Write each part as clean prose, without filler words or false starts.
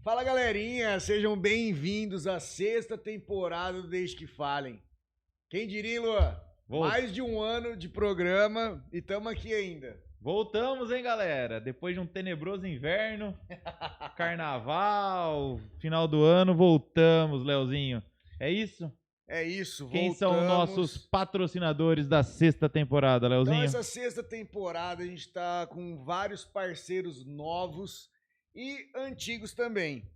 Fala galerinha, sejam bem-vindos à sexta temporada do Desde Que Falem. Quem diria, hein, Luan? Mais de um ano de programa e estamos aqui ainda. Voltamos, hein, galera? Depois de um tenebroso inverno, carnaval, final do ano, voltamos, Leozinho. É isso? É isso, Quem voltamos. são nossos patrocinadores da sexta temporada, Leozinho? Então, essa sexta temporada a gente está com vários parceiros novos e antigos também.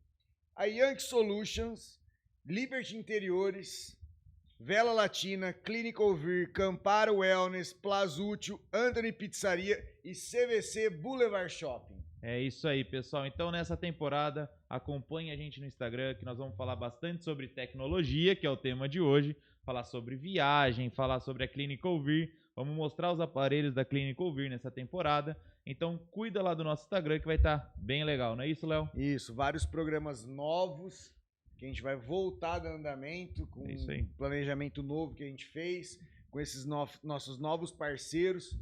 A Yankee Solutions, Liberty Interiores, Vela Latina, Clinical Vir, Camparo Wellness, Plazútil, Anthony Pizzaria e CVC Boulevard Shopping. É isso aí, pessoal. Então, nessa temporada, acompanhe a gente no Instagram, que nós vamos falar bastante sobre tecnologia, que é o tema de hoje, falar sobre viagem, falar sobre a Clinical Vir. Vamos mostrar os aparelhos da Clinical Vir nessa temporada. Então, cuida lá do nosso Instagram, que vai estar bem legal, não é isso, Léo? Isso, vários programas novos que a gente vai voltar do andamento com um planejamento novo que a gente fez, com esses nossos novos parceiros.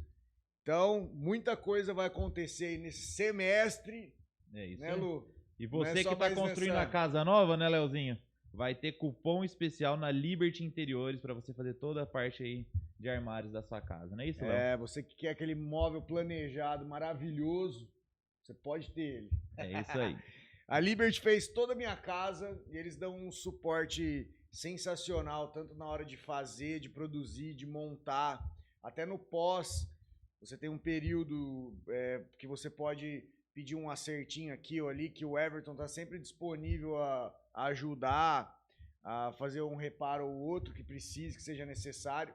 Então, muita coisa vai acontecer aí nesse semestre. É isso, né, Lu? E você que está construindo a casa nova, né, Leozinho? Vai ter cupom especial na Liberty Interiores para você fazer toda a parte aí de armários da sua casa, não é isso, Léo? É, você que quer aquele móvel planejado, maravilhoso, você pode ter ele. É isso aí. A Liberty fez toda a minha casa e eles dão um suporte sensacional, tanto na hora de fazer, de produzir, de montar, até no pós. Você tem um período que você pode pedir um acertinho aqui ou ali, que o Everton está sempre disponível a ajudar, a fazer um reparo ou outro que precise, que seja necessário.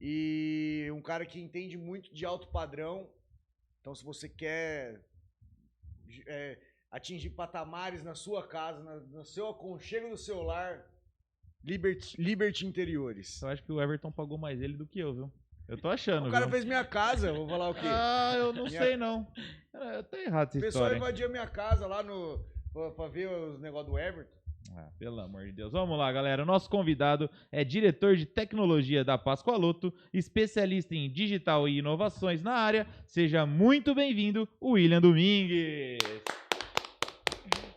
E um cara que entende muito de alto padrão. Então, se você quer atingir patamares na sua casa, no seu aconchego do seu lar, Liberty Interiores. Eu acho que o Everton pagou mais ele do que eu, viu? Eu tô achando, O cara fez minha casa, vou falar o quê? Ah, eu não sei não. Tá errado essa história. O pessoal invadiu minha casa lá pra ver os negócios do Everton. Ah, pelo amor de Deus. Vamos lá, galera. O nosso convidado é diretor de tecnologia da Pascoaloto, especialista em digital e inovações na área. Seja muito bem-vindo, William Domingues.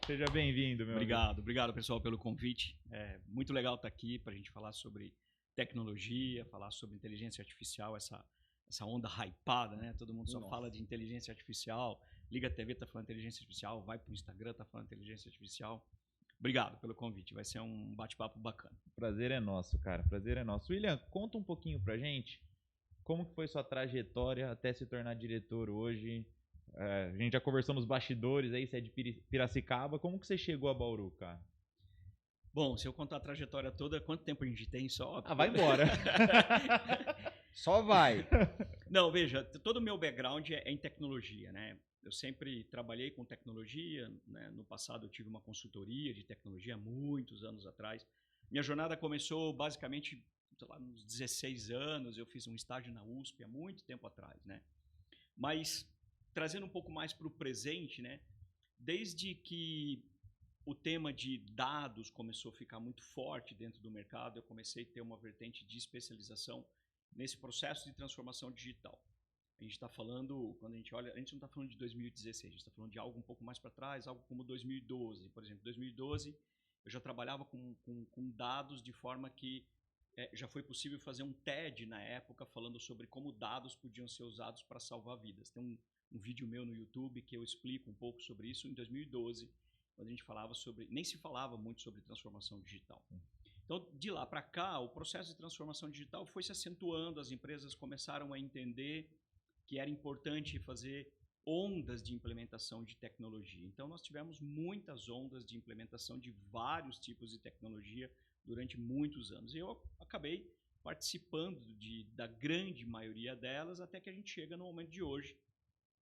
Seja bem-vindo, meu amigo. Obrigado, pessoal, pelo convite. É muito legal estar aqui para a gente falar sobre tecnologia, falar sobre inteligência artificial, essa onda hypada, né? Todo mundo só fala de inteligência artificial, liga a TV, tá falando inteligência artificial, vai pro Instagram, tá falando inteligência artificial. Obrigado pelo convite, vai ser um bate-papo bacana. Prazer é nosso, cara, prazer é nosso. William, conta um pouquinho pra gente Como que foi sua trajetória até se tornar diretor hoje? A gente já conversou nos bastidores aí, você é de Piracicaba. Como que você chegou a Bauru, cara? Bom, se eu contar a trajetória toda, quanto tempo a gente tem só? Ah, vai embora. Só vai. Não, veja, todo o meu background é em tecnologia, né? Eu sempre trabalhei com tecnologia, né? No passado eu tive uma consultoria de tecnologia, muitos anos atrás. Minha jornada começou basicamente, sei lá, nos 16 anos, eu fiz um estágio na USP há muito tempo atrás, né? Mas, trazendo um pouco mais para o presente, né? Desde que o tema de dados começou a ficar muito forte dentro do mercado, eu comecei a ter uma vertente de especialização nesse processo de transformação digital. A gente está falando, quando a gente olha, a gente não está falando de 2016, a gente está falando de algo um pouco mais para trás, algo como 2012. Por exemplo, 2012 eu já trabalhava com dados de forma que já foi possível fazer um TED na época falando sobre como dados podiam ser usados para salvar vidas. Tem um vídeo meu no YouTube que eu explico um pouco sobre isso em 2012, quando a gente falava sobre, nem se falava muito sobre transformação digital. Então, de lá para cá, o processo de transformação digital foi se acentuando, as empresas começaram a entender que era importante fazer ondas de implementação de tecnologia. Então, nós tivemos muitas ondas de implementação de vários tipos de tecnologia durante muitos anos. E eu acabei participando da grande maioria delas, até que a gente chega no momento de hoje,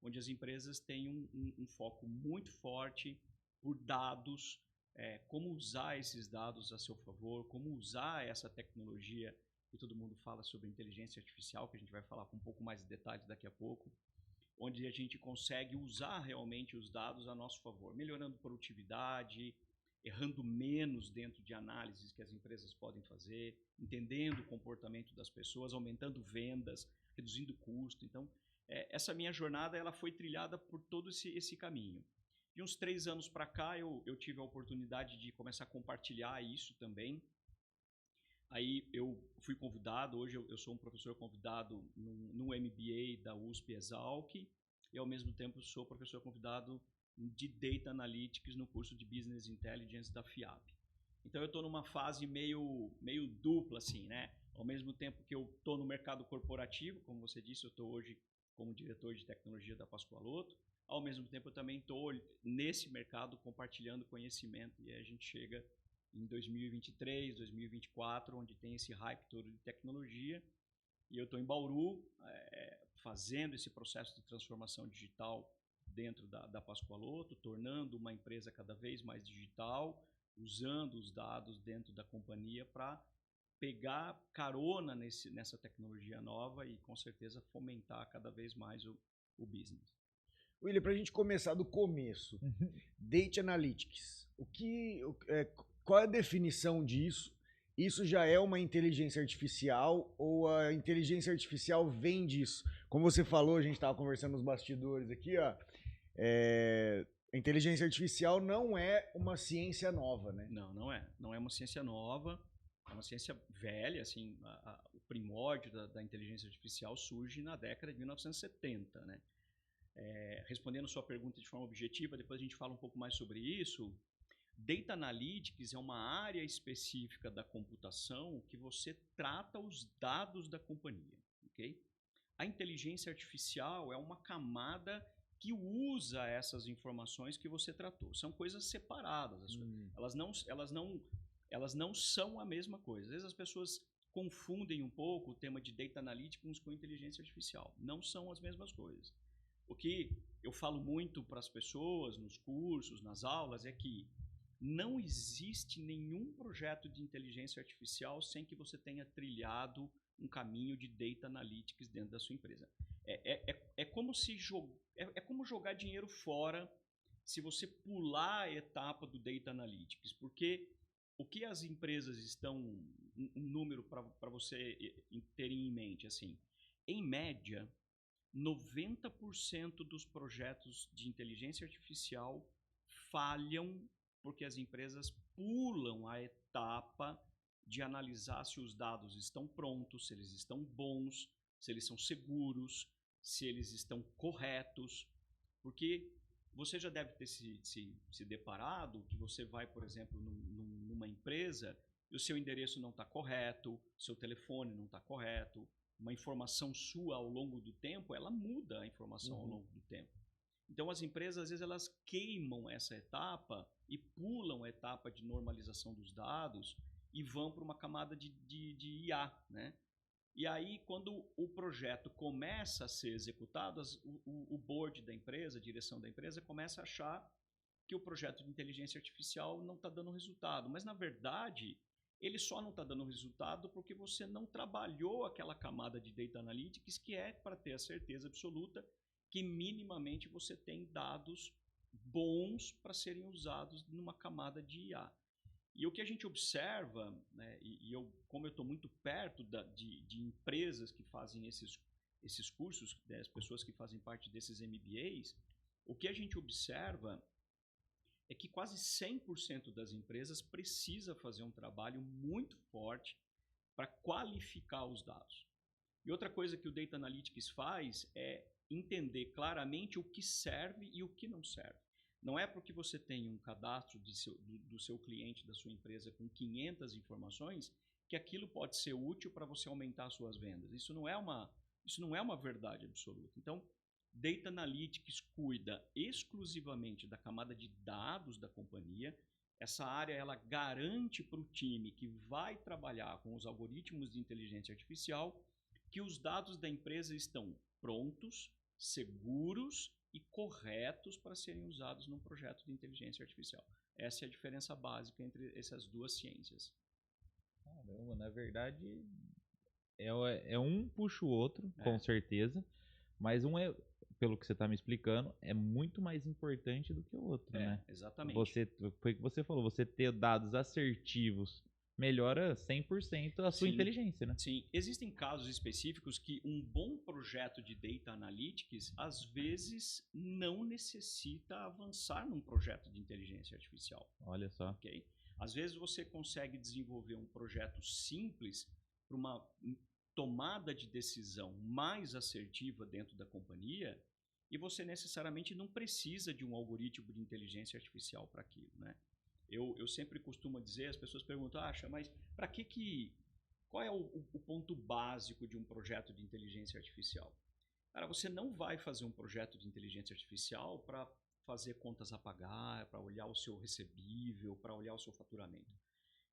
onde as empresas têm um foco muito forte por dados, como usar esses dados a seu favor, como usar essa tecnologia, que todo mundo fala sobre inteligência artificial, que a gente vai falar com um pouco mais de detalhes daqui a pouco, onde a gente consegue usar realmente os dados a nosso favor, melhorando produtividade, errando menos dentro de análises que as empresas podem fazer, entendendo o comportamento das pessoas, aumentando vendas, reduzindo custo. Então, essa minha jornada ela foi trilhada por todo esse caminho. De uns 3 anos para cá, eu tive a oportunidade de começar a compartilhar isso também. Aí eu fui convidado, hoje eu sou um professor convidado no MBA da USP Exalc e ao mesmo tempo sou professor convidado de Data Analytics no curso de Business Intelligence da FIAP. Então eu estou numa fase meio dupla, assim, né? Ao mesmo tempo que eu estou no mercado corporativo, como você disse, eu estou hoje como diretor de tecnologia da Pascoaloto, ao mesmo tempo eu também estou nesse mercado compartilhando conhecimento e aí a gente chega em 2023, 2024, onde tem esse hype todo de tecnologia, e eu estou em Bauru, fazendo esse processo de transformação digital dentro da Pascoaloto, tornando uma empresa cada vez mais digital, usando os dados dentro da companhia para pegar carona nessa tecnologia nova e, com certeza, fomentar cada vez mais o business. William, para a gente começar do começo, Data Analytics, qual é a definição disso? Isso já é uma inteligência artificial ou a inteligência artificial vem disso? Como você falou, a gente estava conversando nos bastidores aqui, ó, a inteligência artificial não é uma ciência nova, né? Não, não é. Não é uma ciência nova, é uma ciência velha, assim, o primórdio da inteligência artificial surge na década de 1970, né? Respondendo sua pergunta de forma objetiva, depois a gente fala um pouco mais sobre isso. Data Analytics é uma área específica da computação que você trata os dados da companhia, ok? A inteligência artificial é uma camada que usa essas informações que você tratou. São coisas separadas. Elas não são a mesma coisa. Às vezes as pessoas confundem um pouco o tema de Data Analytics com inteligência artificial. Não são as mesmas coisas. O que eu falo muito para as pessoas nos cursos, nas aulas, é que não existe nenhum projeto de inteligência artificial sem que você tenha trilhado um caminho de Data Analytics dentro da sua empresa. É como jogar dinheiro fora se você pular a etapa do Data Analytics, porque o que as empresas estão, um número para você ter em mente, assim, em média, 90% dos projetos de inteligência artificial falham porque as empresas pulam a etapa de analisar se os dados estão prontos, se eles estão bons, se eles são seguros, se eles estão corretos. Porque você já deve ter se deparado que você vai, por exemplo, numa empresa e o seu endereço não está correto, seu telefone não está correto, uma informação sua ao longo do tempo, ela muda a informação ao longo do tempo. Então, as empresas, às vezes, elas queimam essa etapa e pulam a etapa de normalização dos dados e vão para uma camada de IA, né? E aí, quando o projeto começa a ser executado, o board da empresa, a direção da empresa, começa a achar que o projeto de inteligência artificial não está dando resultado. Mas, na verdade, ele só não está dando resultado porque você não trabalhou aquela camada de Data Analytics que é para ter a certeza absoluta que minimamente você tem dados bons para serem usados numa camada de IA. E o que a gente observa, né, como eu estou muito perto de empresas que fazem esses cursos, né, as pessoas que fazem parte desses MBAs, o que a gente observa é que quase 100% das empresas precisa fazer um trabalho muito forte para qualificar os dados. E outra coisa que o Data Analytics faz é entender claramente o que serve e o que não serve. Não é porque você tem um cadastro do seu cliente, da sua empresa, com 500 informações, que aquilo pode ser útil para você aumentar as suas vendas. Isso não é uma verdade absoluta. Então, Data Analytics cuida exclusivamente da camada de dados da companhia. Essa área ela garante para o time que vai trabalhar com os algoritmos de inteligência artificial que os dados da empresa estão prontos, seguros e corretos para serem usados num projeto de inteligência artificial. Essa é a diferença básica entre essas duas ciências. Caramba, na verdade, é um puxa o outro, com certeza, mas um é, pelo que você está me explicando, é muito mais importante do que o outro, né? Exatamente. Foi o que você falou, você ter dados assertivos melhora 100% a sua inteligência, né? Sim, existem casos específicos que um bom projeto de Data Analytics, às vezes, não necessita avançar num projeto de inteligência artificial. Olha só. Okay? Às vezes você consegue desenvolver um projeto simples para uma tomada de decisão mais assertiva dentro da companhia e você necessariamente não precisa de um algoritmo de inteligência artificial para aquilo, né? Eu sempre costumo dizer, as pessoas perguntam, mas qual é o ponto básico de um projeto de inteligência artificial? Cara, você não vai fazer um projeto de inteligência artificial para fazer contas a pagar, para olhar o seu recebível, para olhar o seu faturamento.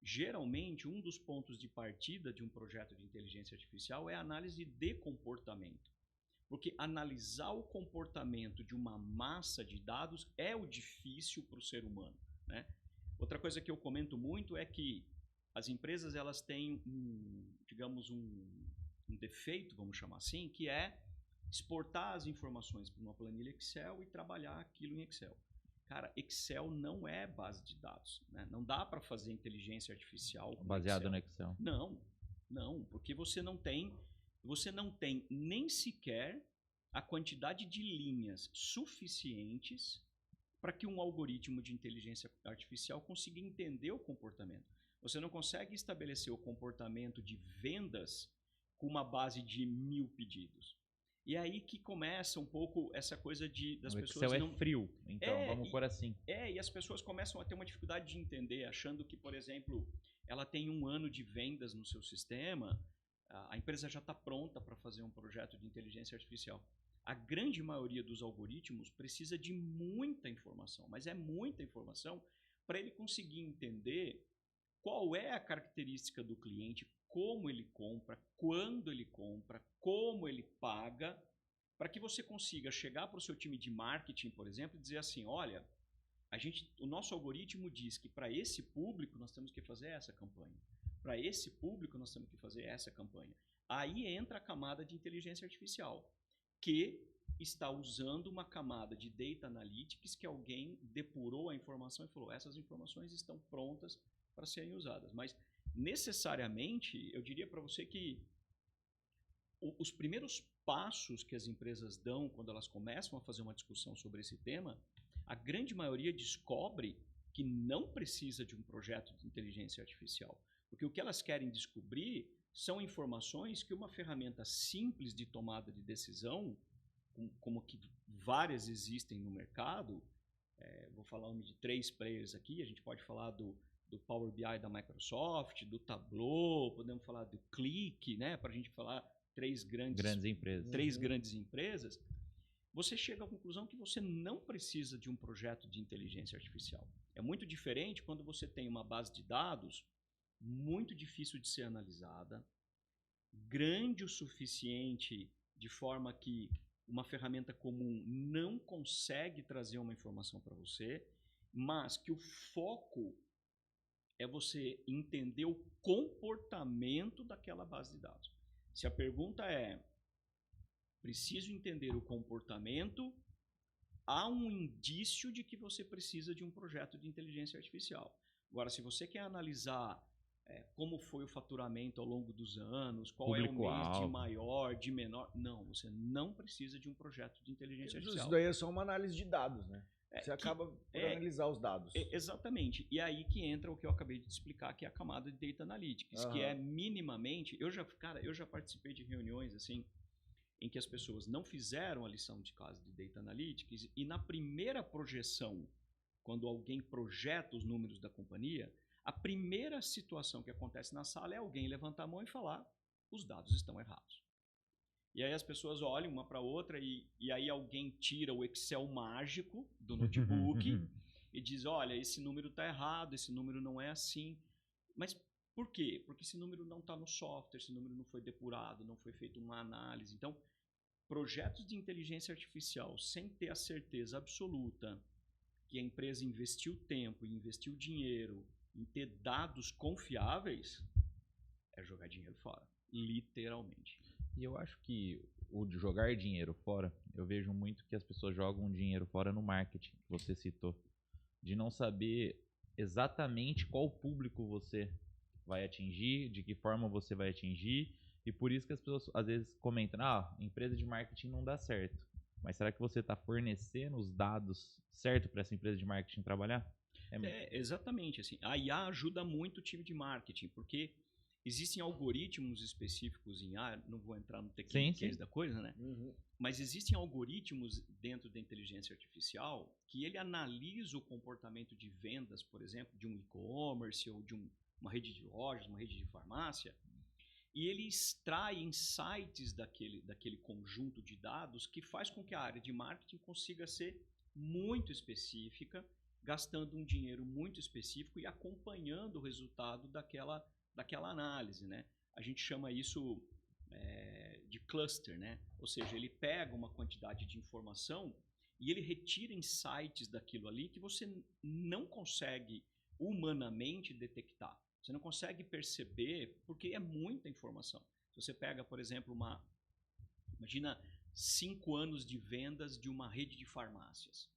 Geralmente, um dos pontos de partida de um projeto de inteligência artificial é a análise de comportamento. Porque analisar o comportamento de uma massa de dados é o difícil para o ser humano, né? Outra coisa que eu comento muito é que as empresas elas têm digamos, um defeito, vamos chamar assim, que é exportar as informações para uma planilha Excel e trabalhar aquilo em Excel. Cara, Excel não é base de dados, né? Não dá para fazer inteligência artificial com baseado no Excel. Não, porque você não tem nem sequer a quantidade de linhas suficientes para que um algoritmo de inteligência artificial consiga entender o comportamento. Você não consegue estabelecer o comportamento de vendas com uma base de 1000 pedidos. E aí que começa um pouco essa coisa das pessoas... O Excel é frio, então vamos por assim. E as pessoas começam a ter uma dificuldade de entender, achando que, por exemplo, ela tem 1 ano de vendas no seu sistema, a empresa já está pronta para fazer um projeto de inteligência artificial. A grande maioria dos algoritmos precisa de muita informação, mas é muita informação para ele conseguir entender qual é a característica do cliente, como ele compra, quando ele compra, como ele paga, para que você consiga chegar para o seu time de marketing, por exemplo, e dizer assim, olha, o nosso algoritmo diz que para esse público nós temos que fazer essa campanha, para esse público nós temos que fazer essa campanha. Aí entra a camada de inteligência artificial, que está usando uma camada de Data Analytics que alguém depurou a informação e falou, essas informações estão prontas para serem usadas. Mas, necessariamente, eu diria para você que os primeiros passos que as empresas dão quando elas começam a fazer uma discussão sobre esse tema, a grande maioria descobre que não precisa de um projeto de inteligência artificial. Porque o que elas querem descobrir são informações que uma ferramenta simples de tomada de decisão, como que várias existem no mercado, vou falar o nome de 3 players aqui, a gente pode falar do Power BI da Microsoft, do Tableau, podemos falar do Qlik, né, para a gente falar três grandes empresas. três grandes empresas, você chega à conclusão que você não precisa de um projeto de inteligência artificial. É muito diferente quando você tem uma base de dados muito difícil de ser analisada, grande o suficiente de forma que uma ferramenta comum não consegue trazer uma informação para você, mas que o foco é você entender o comportamento daquela base de dados. Se a pergunta é, preciso entender o comportamento, há um indício de que você precisa de um projeto de inteligência artificial. Agora, se você quer analisar como foi o faturamento ao longo dos anos, qual é o mês de maior, de menor, não, você não precisa de um projeto de inteligência artificial. Isso daí é só uma análise de dados, né? Você acaba por analisar os dados. Exatamente. E aí que entra o que eu acabei de te explicar, que é a camada de Data Analytics, que é minimamente... Eu já participei de reuniões assim, em que as pessoas não fizeram a lição de casa de Data Analytics e na primeira projeção, quando alguém projeta os números da companhia, a primeira situação que acontece na sala é alguém levantar a mão e falar, os dados estão errados. E aí as pessoas olham uma para a outra e aí alguém tira o Excel mágico do notebook e diz, olha, esse número está errado, esse número não é assim. Mas por quê? Porque esse número não está no software, esse número não foi depurado, não foi feita uma análise. Então, projetos de inteligência artificial sem ter a certeza absoluta que a empresa investiu tempo e investiu dinheiro em ter dados confiáveis, é jogar dinheiro fora, literalmente. E eu acho que o de jogar dinheiro fora, eu vejo muito que as pessoas jogam dinheiro fora no marketing, que você citou, de não saber exatamente qual público você vai atingir, de que forma você vai atingir, e por isso que as pessoas às vezes comentam, empresa de marketing não dá certo. Mas será que você está fornecendo os dados certo para essa empresa de marketing trabalhar? Exatamente. Assim, a IA ajuda muito o time de marketing, porque existem algoritmos específicos em IA, não vou entrar no tecniquez da coisa, né? Mas existem algoritmos dentro da inteligência artificial que ele analisa o comportamento de vendas, por exemplo, de um e-commerce ou de uma rede de lojas, uma rede de farmácia, e ele extrai insights daquele conjunto de dados que faz com que a área de marketing consiga ser muito específica, gastando um dinheiro muito específico e acompanhando o resultado daquela análise, né? A gente chama isso de cluster, né? Ou seja, ele pega uma quantidade de informação e ele retira insights daquilo ali que você não consegue humanamente detectar. Você não consegue perceber porque é muita informação. Se você pega, por exemplo, imagina 5 anos de vendas de uma rede de farmácias.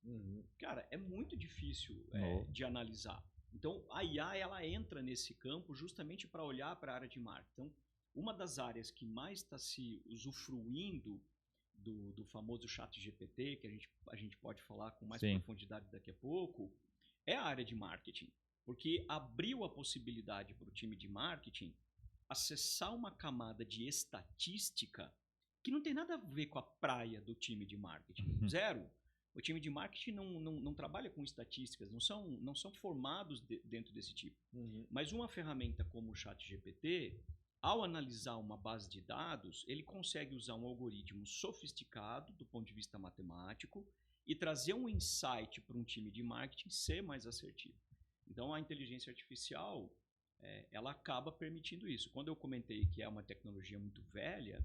Cara, é muito difícil de analisar. Então, a IA ela entra nesse campo justamente para olhar para a área de marketing. Então, uma das áreas que mais está se usufruindo do famoso chat GPT, que a gente pode falar com mais profundidade daqui a pouco, é a área de marketing. Porque abriu a possibilidade para o time de marketing acessar uma camada de estatística que não tem nada a ver com a praia do time de marketing. Zero. O time de marketing não trabalha com estatísticas, não são formados dentro desse tipo. Mas uma ferramenta como o ChatGPT, ao analisar uma base de dados, ele consegue usar um algoritmo sofisticado do ponto de vista matemático e trazer um insight para um time de marketing ser mais assertivo. Então, a inteligência artificial, ela acaba permitindo isso. Quando eu comentei que é uma tecnologia muito velha,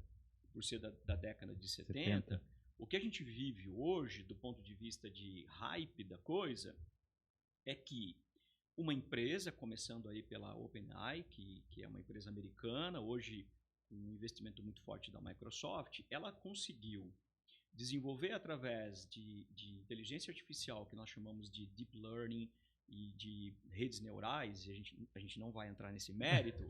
por ser da década de 70, o que a gente vive hoje, do ponto de vista de hype da coisa, é que uma empresa, começando aí pela OpenAI, que é uma empresa americana, hoje com um investimento muito forte da Microsoft, ela conseguiu desenvolver através de inteligência artificial, que nós chamamos de Deep Learning, e de redes neurais, e a gente não vai entrar nesse mérito,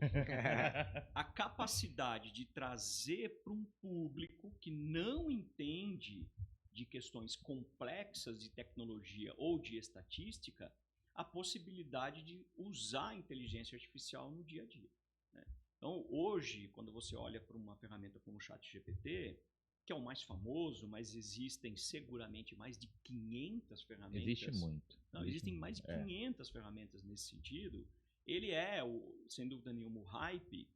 a capacidade de trazer para um público que não entende de questões complexas de tecnologia ou de estatística, a possibilidade de usar a inteligência artificial no dia a dia, né? Então, hoje, quando você olha para uma ferramenta como o ChatGPT, que é o mais famoso, mas existem seguramente mais de 500 ferramentas. Existe muito. Existem mais de 500 ferramentas nesse sentido. Ele sem dúvida nenhuma, o hype,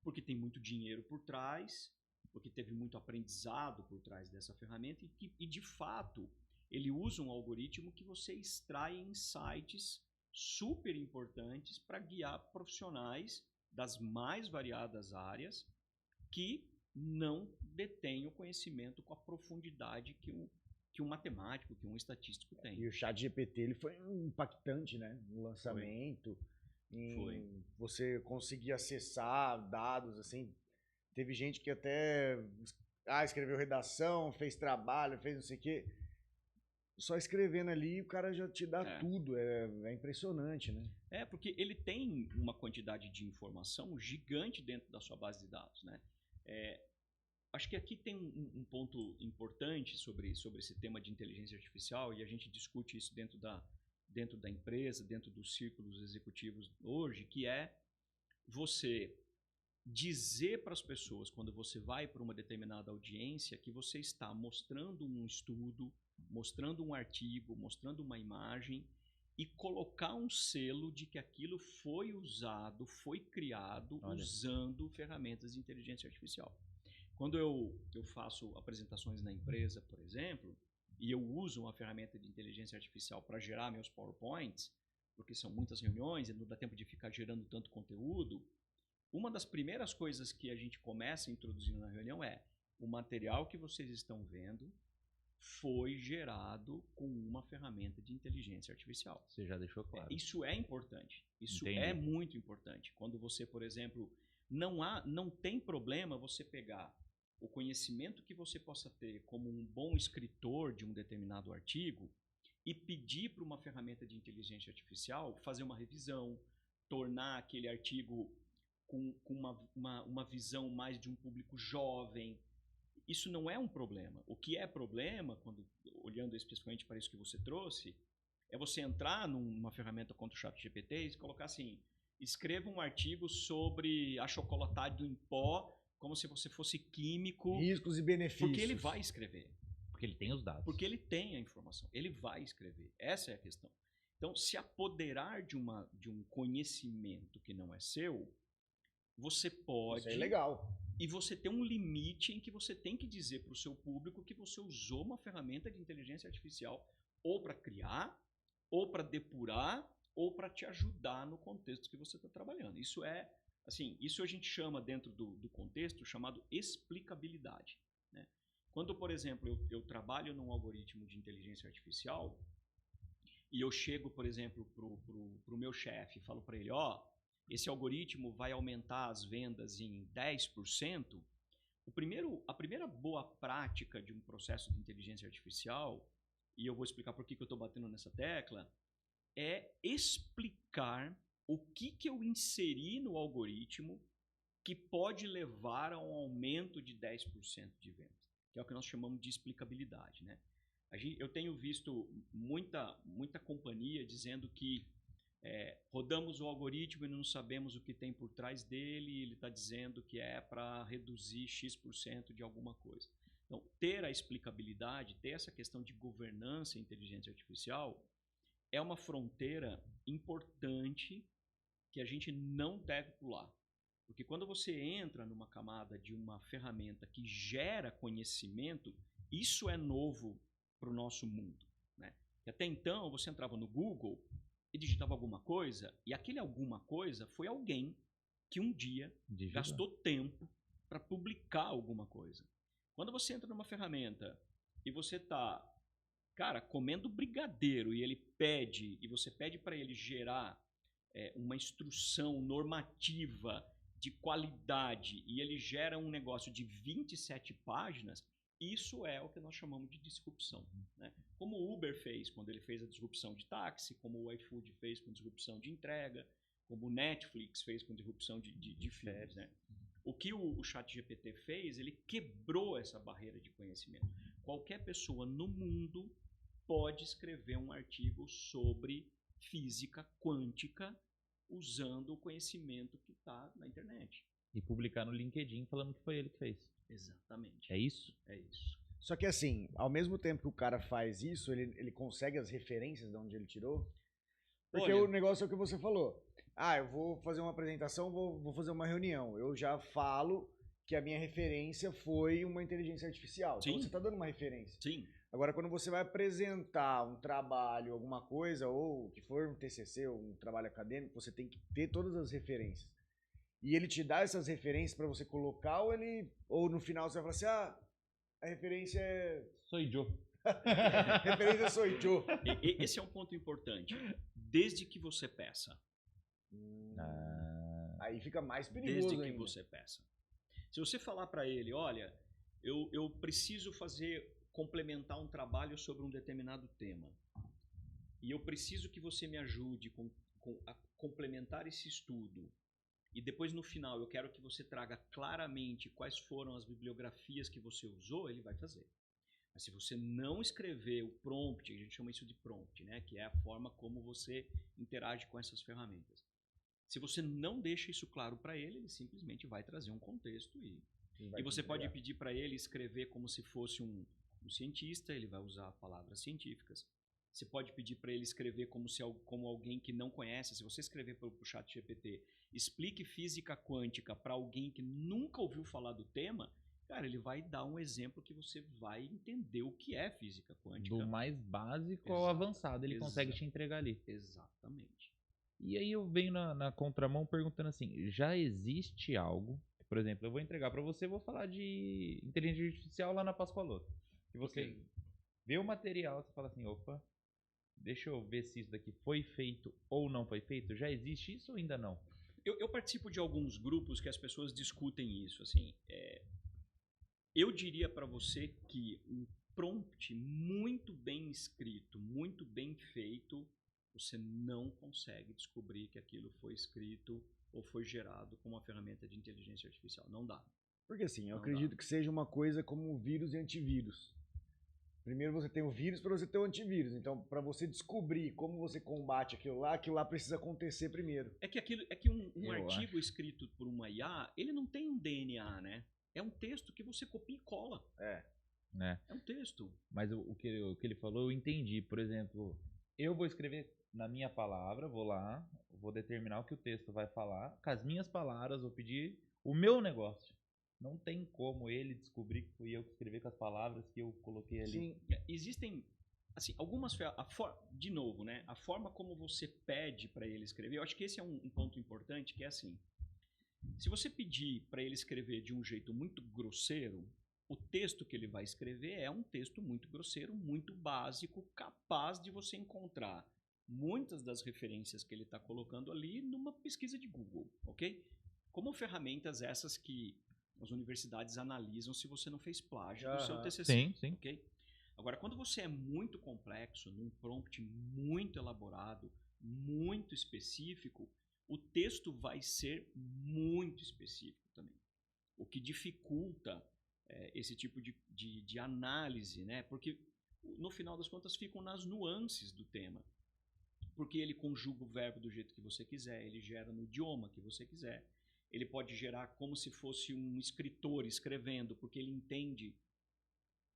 porque tem muito dinheiro por trás. porque teve muito aprendizado por trás dessa ferramenta e de fato, ele usa um algoritmo que você extrai insights super importantes para guiar profissionais das mais variadas áreas que não detêm o conhecimento com a profundidade que um matemático, que um estatístico tem. E o ChatGPT ele foi impactante, né? No lançamento. Foi. Você conseguir acessar dados, assim. Teve gente que até escreveu redação, fez trabalho, fez não sei o quê. Só escrevendo ali, o cara já te dá tudo. É impressionante, né? Porque ele tem uma quantidade de informação gigante dentro da sua base de dados, né? Acho que aqui tem um ponto importante sobre esse tema de inteligência artificial, e a gente discute isso dentro da empresa, dentro dos círculos executivos hoje, que é você dizer para as pessoas, quando você vai para uma determinada audiência, que você está mostrando um estudo, mostrando um artigo, mostrando uma imagem, e colocar um selo de que aquilo foi usado, foi criado usando ferramentas de inteligência artificial. Quando eu faço apresentações na empresa, por exemplo, e eu uso uma ferramenta de inteligência artificial para gerar meus PowerPoints, porque são muitas reuniões e não dá tempo de ficar gerando tanto conteúdo, uma das primeiras coisas que a gente começa introduzindo na reunião é: o material que vocês estão vendo foi gerado com uma ferramenta de inteligência artificial. Você já deixou claro. Isso é importante. Isso é muito importante. Quando você, por exemplo, não tem problema você pegar o conhecimento que você possa ter como um bom escritor de um determinado artigo e pedir para uma ferramenta de inteligência artificial fazer uma revisão, tornar aquele artigo com uma visão mais de um público jovem. Isso não é um problema. O que é problema, olhando especificamente para isso que você trouxe, é você entrar numa ferramenta contra o ChatGPT e colocar assim: escreva um artigo sobre achocolatado em pó, como se você fosse químico. Riscos e benefícios. Porque ele vai escrever. Porque ele tem os dados. Porque ele tem a informação. Ele vai escrever. Essa é a questão. Então, se apoderar de um conhecimento que não é seu, você pode... Isso é legal. E você tem um limite em que você tem que dizer para o seu público que você usou uma ferramenta de inteligência artificial ou para criar, ou para depurar, ou para te ajudar no contexto que você está trabalhando. Isso isso a gente chama dentro do contexto chamado explicabilidade, né? Quando, por exemplo, eu trabalho num algoritmo de inteligência artificial e eu chego, por exemplo, para o meu chefe e falo para ele: esse algoritmo vai aumentar as vendas em 10%, a primeira boa prática de um processo de inteligência artificial, e eu vou explicar por que eu estou batendo nessa tecla, é explicar o que eu inseri no algoritmo que pode levar a um aumento de 10% de vendas, que é o que nós chamamos de explicabilidade, né? Eu tenho visto muita companhia dizendo que rodamos o algoritmo e não sabemos o que tem por trás dele, e ele está dizendo que é para reduzir X% de alguma coisa. Então, ter a explicabilidade, ter essa questão de governança e inteligência artificial é uma fronteira importante que a gente não deve pular. Porque quando você entra numa camada de uma ferramenta que gera conhecimento, isso é novo para o nosso mundo, né? E até então, você entrava no Google e digitava alguma coisa, e aquele alguma coisa foi alguém que um dia gastou tempo para publicar alguma coisa. Quando você entra numa ferramenta e você está, comendo brigadeiro e você pede para ele gerar uma instrução normativa de qualidade e ele gera um negócio de 27 páginas, isso é o que nós chamamos de disrupção, né? Como o Uber fez quando ele fez a disrupção de táxi, como o iFood fez com disrupção de entrega, como o Netflix fez com disrupção de filmes, né? O que o ChatGPT fez, ele quebrou essa barreira de conhecimento. Qualquer pessoa no mundo pode escrever um artigo sobre física quântica usando o conhecimento que está na internet. E publicar no LinkedIn falando que foi ele que fez. Exatamente. É isso? É isso. Só que assim, ao mesmo tempo que o cara faz isso, ele consegue as referências de onde ele tirou? Porque o negócio é o que você falou. Eu vou fazer uma apresentação, vou fazer uma reunião. Eu já falo que a minha referência foi uma inteligência artificial. Então Sim. você está dando uma referência. Sim. Agora, quando você vai apresentar um trabalho, alguma coisa, ou que for um TCC, ou um trabalho acadêmico, você tem que ter todas as referências. E ele te dá essas referências para você colocar, ou no final você vai falar assim, a referência é... Sou Joe. referência sou eu. Esse é um ponto importante. Desde que você peça. Aí fica mais perigoso Desde que ainda. você peça. Se você falar para ele, olha, eu preciso complementar um trabalho sobre um determinado tema. E eu preciso que você me ajude a complementar esse estudo. E depois, no final, eu quero que você traga claramente quais foram as bibliografias que você usou, ele vai fazer. Mas se você não escrever o prompt, a gente chama isso de prompt, né? Que é a forma como você interage com essas ferramentas. Se você não deixa isso claro para ele, ele simplesmente vai trazer um contexto e você pode pedir para ele escrever como se fosse um cientista, ele vai usar palavras científicas. Você pode pedir para ele escrever como alguém que não conhece. Se você escrever para o ChatGPT, explique física quântica para alguém que nunca ouviu falar do tema, cara, ele vai dar um exemplo que você vai entender o que é física quântica. Do mais básico ao avançado, ele consegue te entregar ali. Exatamente. E aí eu venho na contramão perguntando assim, já existe algo, por exemplo, eu vou entregar para você, vou falar de inteligência artificial lá na Pascoaloto. Que você vê o material, você fala assim, opa, deixa eu ver se isso daqui foi feito ou não foi feito. Já existe isso ou ainda não? Eu participo de alguns grupos que as pessoas discutem isso. Assim, eu diria para você que um prompt muito bem escrito, muito bem feito, você não consegue descobrir que aquilo foi escrito ou foi gerado com uma ferramenta de inteligência artificial. Não dá. Porque assim, eu acredito que seja uma coisa como vírus e antivírus. Primeiro você tem o vírus para você ter o antivírus. Então, para você descobrir como você combate aquilo lá precisa acontecer primeiro. É que um artigo escrito por uma IA, ele não tem um DNA, né? É um texto que você copia e cola. É um texto. Mas o que ele falou, eu entendi. Por exemplo, eu vou escrever na minha palavra, vou lá, vou determinar o que o texto vai falar. Com as minhas palavras, vou pedir o meu negócio. Não tem como ele descobrir que fui eu que escrevi com as palavras que eu coloquei ali. Sim, existem assim, algumas de novo, né? A forma como você pede para ele escrever, eu acho que esse é um ponto importante, que é assim. Se você pedir para ele escrever de um jeito muito grosseiro, o texto que ele vai escrever é um texto muito grosseiro, muito básico, capaz de você encontrar muitas das referências que ele está colocando ali numa pesquisa de Google, ok? Como ferramentas essas que as universidades analisam se você não fez plágio do seu TCC. Sim. Okay? Agora, quando você é muito complexo, num prompt muito elaborado, muito específico, o texto vai ser muito específico também. O que dificulta esse tipo de análise, né? Porque no final das contas ficam nas nuances do tema. Porque ele conjuga o verbo do jeito que você quiser, ele gera no idioma que você quiser. Ele pode gerar como se fosse um escritor escrevendo, porque ele entende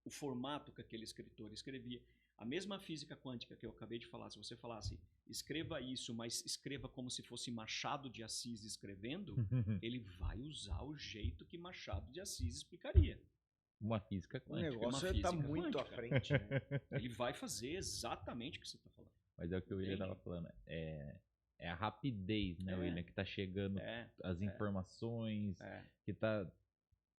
o formato que aquele escritor escrevia. A mesma física quântica que eu acabei de falar, se você falasse, escreva isso, mas escreva como se fosse Machado de Assis escrevendo, ele vai usar o jeito que Machado de Assis explicaria. Uma física quântica. O negócio está muito à frente. Né? Ele vai fazer exatamente o que você está falando. Mas é o que o William estava falando. É a rapidez, né, William? Que tá chegando as informações, que tá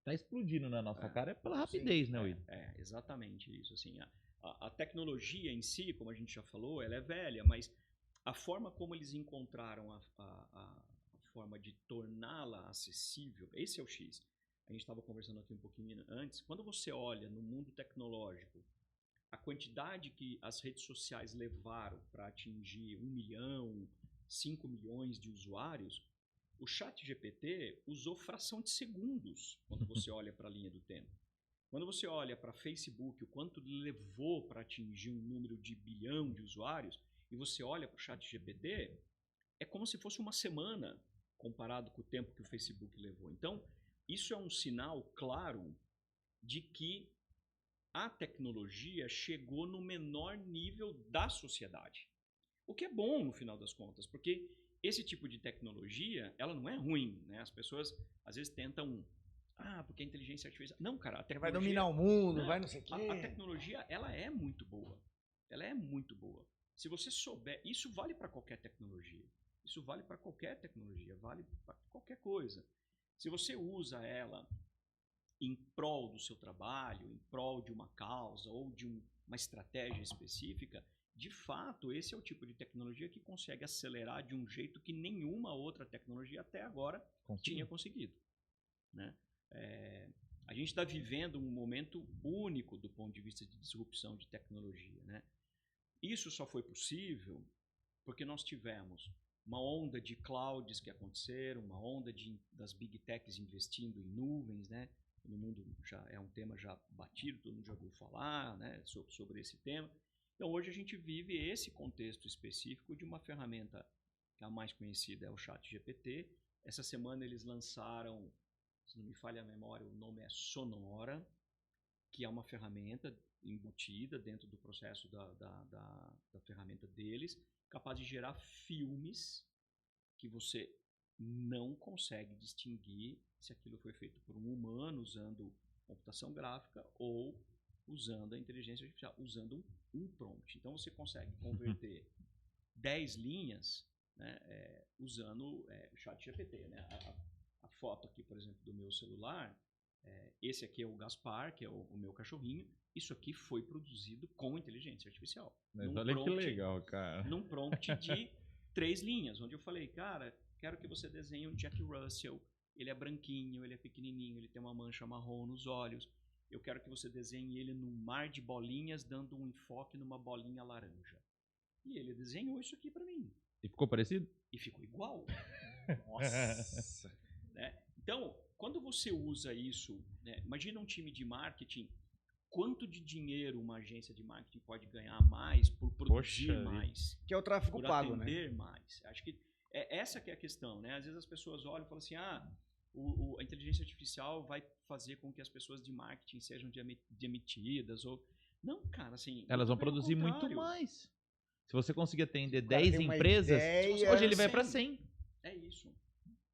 explodindo na nossa cara. É pela rapidez, né, William? Exatamente isso. Assim, a tecnologia em si, como a gente já falou, ela é velha, mas a forma como eles encontraram a forma de torná-la acessível, esse é o X. A gente estava conversando aqui um pouquinho antes. Quando você olha no mundo tecnológico, a quantidade que as redes sociais levaram para atingir 1 milhão, 5 milhões de usuários, o ChatGPT usou fração de segundos quando você olha para a linha do tempo. Quando você olha para Facebook, o quanto levou para atingir um número de bilhão de usuários, e você olha para o ChatGPT, é como se fosse uma semana comparado com o tempo que o Facebook levou. Então, isso é um sinal claro de que a tecnologia chegou no menor nível da sociedade. O que é bom no final das contas, porque esse tipo de tecnologia, ela não é ruim, né? As pessoas às vezes tentam Porque a inteligência artificial... Não, cara, a Ele vai tecnologia... dominar o mundo, Não, vai não sei o quê. A tecnologia, ela é muito boa. Ela é muito boa. Se você souber... Isso vale para qualquer tecnologia. Isso vale para qualquer tecnologia. Vale para qualquer coisa. Se você usa ela em prol do seu trabalho, em prol de uma causa ou de uma estratégia específica, de fato, esse é o tipo de tecnologia que consegue acelerar de um jeito que nenhuma outra tecnologia até agora tinha conseguido. Né? A gente está vivendo um momento único do ponto de vista de disrupção de tecnologia. Né? Isso só foi possível porque nós tivemos uma onda de clouds que aconteceram, uma onda das big techs investindo em nuvens, né? No mundo já é um tema já batido, todo mundo já ouviu falar, né, sobre esse tema. Então hoje a gente vive esse contexto específico de uma ferramenta que a mais conhecida é o ChatGPT. Essa semana eles lançaram, se não me falha a memória, o nome é Sonora, que é uma ferramenta embutida dentro do processo da ferramenta deles, capaz de gerar filmes que você não consegue distinguir se aquilo foi feito por um humano usando computação gráfica ou usando a inteligência artificial, usando um prompt. Então você consegue converter 10 linhas, né, usando o ChatGPT. Né? A foto aqui, por exemplo, do meu celular, esse aqui é o Gaspar, que é o meu cachorrinho. Isso aqui foi produzido com inteligência artificial. Mas olha que legal, cara. Num prompt de 3 linhas, onde eu falei, cara, quero que você desenhe um Jack Russell. Ele é branquinho, ele é pequenininho, ele tem uma mancha marrom nos olhos. Eu quero que você desenhe ele num mar de bolinhas, dando um enfoque numa bolinha laranja. E ele desenhou isso aqui para mim. E ficou parecido? E ficou igual. Nossa. Né? Então, quando você usa isso, né, imagina um time de marketing, quanto de dinheiro uma agência de marketing pode ganhar mais por produzir mais? Que é o tráfego por pago, atender né? mais. Acho que essa que é a questão, né? Às vezes as pessoas olham e falam assim, a inteligência artificial vai fazer com que as pessoas de marketing sejam demitidas ou... Não, cara, assim... Elas vão produzir muito mais. Se você conseguir atender 10 empresas, hoje ele vai para 100. É isso.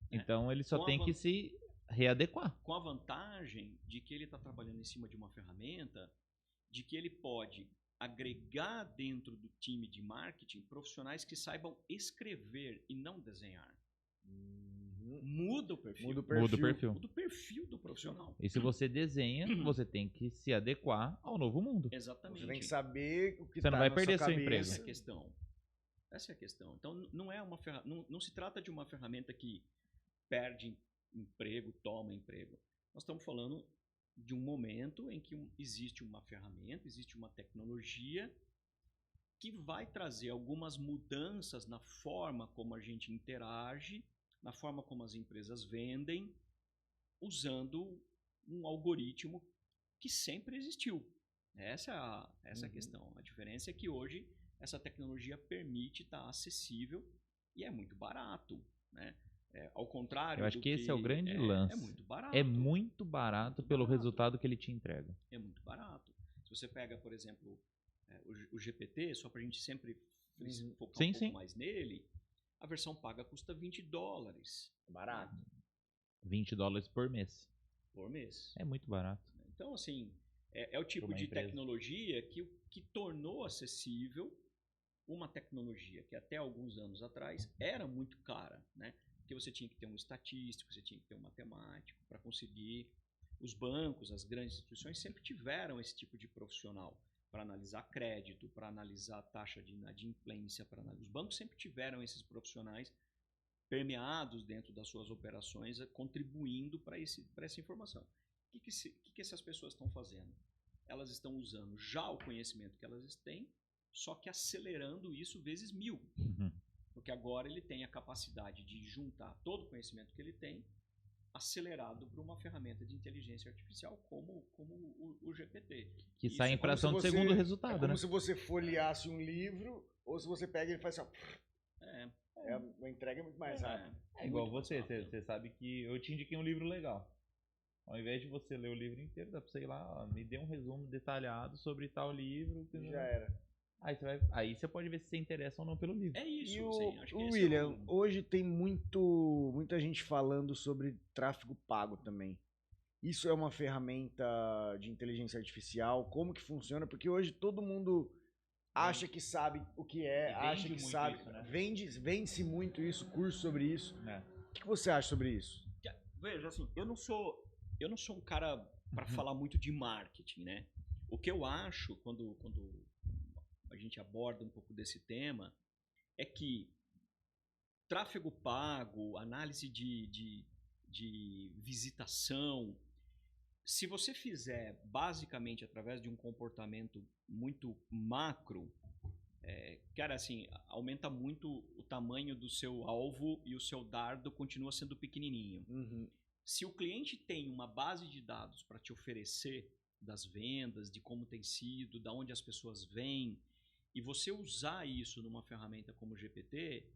Então ele só tem que se readequar. Com a vantagem de que ele está trabalhando em cima de uma ferramenta, de que ele pode agregar dentro do time de marketing profissionais que saibam escrever e não desenhar. Muda o perfil. Muda o perfil do profissional. E se você desenha, você tem que se adequar ao novo mundo. Exatamente. Você tem que saber o que você não vai perder seu emprego. Essa é a questão. Então não é uma não se trata de uma ferramenta que perde emprego, toma emprego. Nós estamos falando de um momento em que existe uma ferramenta, existe uma tecnologia que vai trazer algumas mudanças na forma como a gente interage, na forma como as empresas vendem, usando um algoritmo que sempre existiu. Essa é a questão. A diferença é que hoje essa tecnologia permite estar acessível e é muito barato, né? Ao contrário, eu acho que esse é o grande lance. É muito barato. É muito barato pelo resultado que ele te entrega. É muito barato. Se você pega, por exemplo, o GPT, só para a gente sempre focar um pouco mais nele, a versão paga custa $20. É barato. $20 por mês. Por mês. É muito barato. Então, assim, é o tipo de tecnologia que tornou acessível uma tecnologia que até alguns anos atrás era muito cara, né? Porque você tinha que ter um estatístico, você tinha que ter um matemático para conseguir. Os bancos, as grandes instituições sempre tiveram esse tipo de profissional para analisar crédito, para analisar taxa de inadimplência. Os bancos sempre tiveram esses profissionais permeados dentro das suas operações, contribuindo para essa informação. O que essas pessoas estão fazendo? Elas estão usando já o conhecimento que elas têm, só que acelerando isso vezes 1000. Porque agora ele tem a capacidade de juntar todo o conhecimento que ele tem, acelerado para uma ferramenta de inteligência artificial como o GPT. Que sai em fração de segundo resultado, né? É como se você folheasse um livro, ou se você pega e ele faz assim, a entrega é muito mais rápida. É igual você sabe que eu te indiquei um livro legal. Ao invés de você ler o livro inteiro, dá pra você ir lá, me dê um resumo detalhado sobre tal livro. Já era. Aí você pode ver se você interessa ou não pelo livro. É isso. E acho que William, hoje tem muita gente falando sobre tráfego pago também. Isso é uma ferramenta de inteligência artificial? Como que funciona? Porque hoje todo mundo acha que sabe o que é, E acha vende que muito sabe. isso, né? Vende-se muito isso, curso sobre isso. É. O que você acha sobre isso? Veja, assim, eu não sou um cara para falar muito de marketing, né? O que eu acho quando a gente aborda um pouco desse tema é que tráfego pago, análise de visitação, se você fizer basicamente através de um comportamento muito macro, cara, assim, aumenta muito o tamanho do seu alvo e o seu dardo continua sendo pequenininho. Se o cliente tem uma base de dados para te oferecer das vendas, de como tem sido, da onde as pessoas vêm, e você usar isso numa ferramenta como o GPT,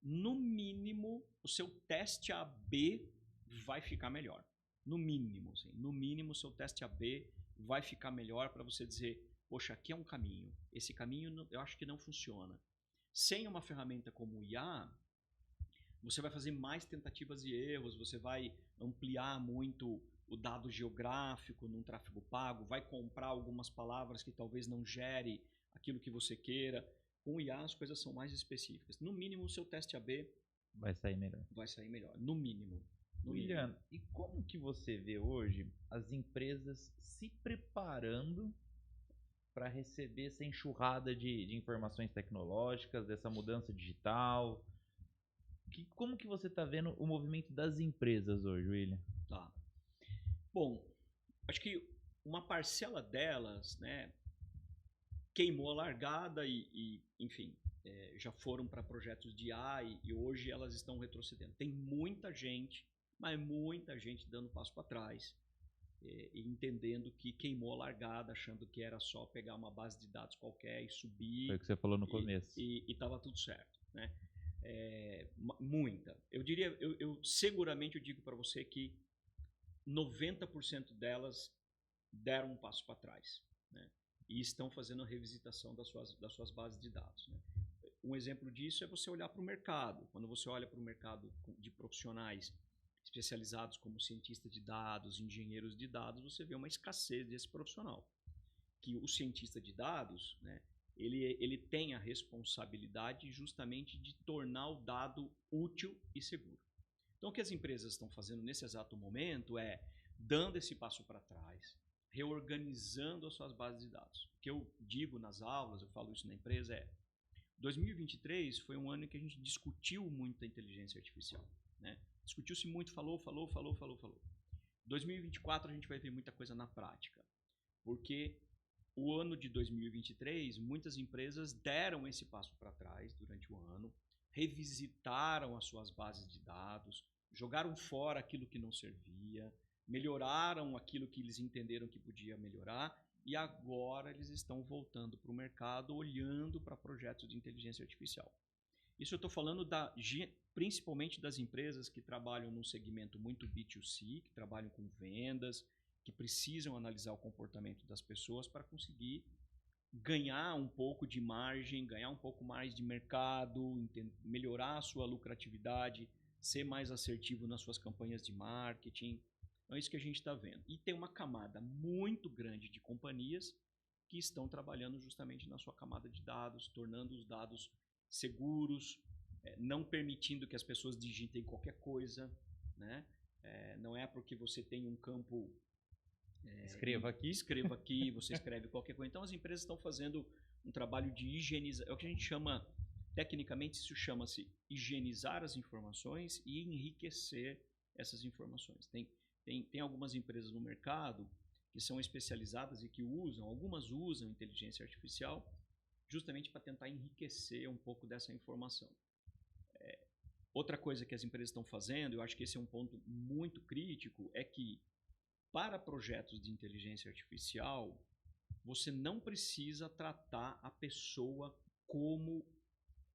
no mínimo o seu teste AB vai ficar melhor. No mínimo, assim, no mínimo o seu teste AB vai ficar melhor para você dizer, poxa, aqui é um caminho, esse caminho eu acho que não funciona. Sem uma ferramenta como o IA, você vai fazer mais tentativas e erros, você vai ampliar muito o dado geográfico num tráfego pago, vai comprar algumas palavras que talvez não gere aquilo que você queira. Com o IA as coisas são mais específicas. No mínimo o seu teste AB Vai sair melhor. vai sair melhor, no mínimo. William, e como que você vê hoje as empresas se preparando para receber essa enxurrada de informações tecnológicas, dessa mudança digital? Como que você está vendo o movimento das empresas hoje, William? Tá. Bom, acho que uma parcela delas, né, queimou a largada e enfim, já foram para projetos de IA e hoje elas estão retrocedendo. Tem muita gente, mas muita gente dando passo para trás e entendendo que queimou a largada, achando que era só pegar uma base de dados qualquer e subir. Foi o que você falou no começo. E estava tudo certo, né? Muita. Eu diria, seguramente eu digo para você que 90% delas deram um passo para trás, né? E estão fazendo a revisitação das suas bases de dados, né? Um exemplo disso é você olhar para o mercado. Quando você olha para o mercado de profissionais especializados como cientista de dados, engenheiros de dados, você vê uma escassez desse profissional. Que o cientista de dados, né, ele tem a responsabilidade justamente de tornar o dado útil e seguro. Então, o que as empresas estão fazendo nesse exato momento é dando esse passo para trás, reorganizando as suas bases de dados. O que eu digo nas aulas, eu falo isso na empresa, 2023 foi um ano em que a gente discutiu muito a inteligência artificial, né? Discutiu-se muito, falou. 2024 a gente vai ver muita coisa na prática, porque o ano de 2023, muitas empresas deram esse passo para trás durante o ano, revisitaram as suas bases de dados, jogaram fora aquilo que não servia, melhoraram aquilo que eles entenderam que podia melhorar e agora eles estão voltando para o mercado olhando para projetos de inteligência artificial. Isso eu estou falando principalmente das empresas que trabalham num segmento muito B2C, que trabalham com vendas, que precisam analisar o comportamento das pessoas para conseguir ganhar um pouco de margem, ganhar um pouco mais de mercado, melhorar a sua lucratividade, ser mais assertivo nas suas campanhas de marketing. Então é isso que a gente está vendo. E tem uma camada muito grande de companhias que estão trabalhando justamente na sua camada de dados, tornando os dados seguros, não permitindo que as pessoas digitem qualquer coisa, né? Não é porque você tem um campo... Escreva aqui, você escreve qualquer coisa. Então as empresas estão fazendo um trabalho de higienizar, é o que a gente chama, tecnicamente isso chama-se higienizar as informações e enriquecer essas informações. Tem algumas empresas no mercado que são especializadas e que algumas usam inteligência artificial justamente para tentar enriquecer um pouco dessa informação. Outra coisa que as empresas estão fazendo, eu acho que esse é um ponto muito crítico, é que para projetos de inteligência artificial, você não precisa tratar a pessoa como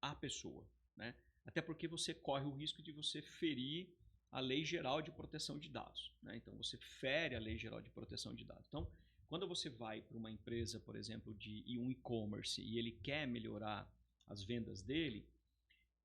a pessoa, né? Até porque você corre o risco de você ferir a Lei Geral de Proteção de Dados, né? Então, você fere a Lei Geral de Proteção de Dados. Então, quando você vai para uma empresa, por exemplo, de um e-commerce e ele quer melhorar as vendas dele,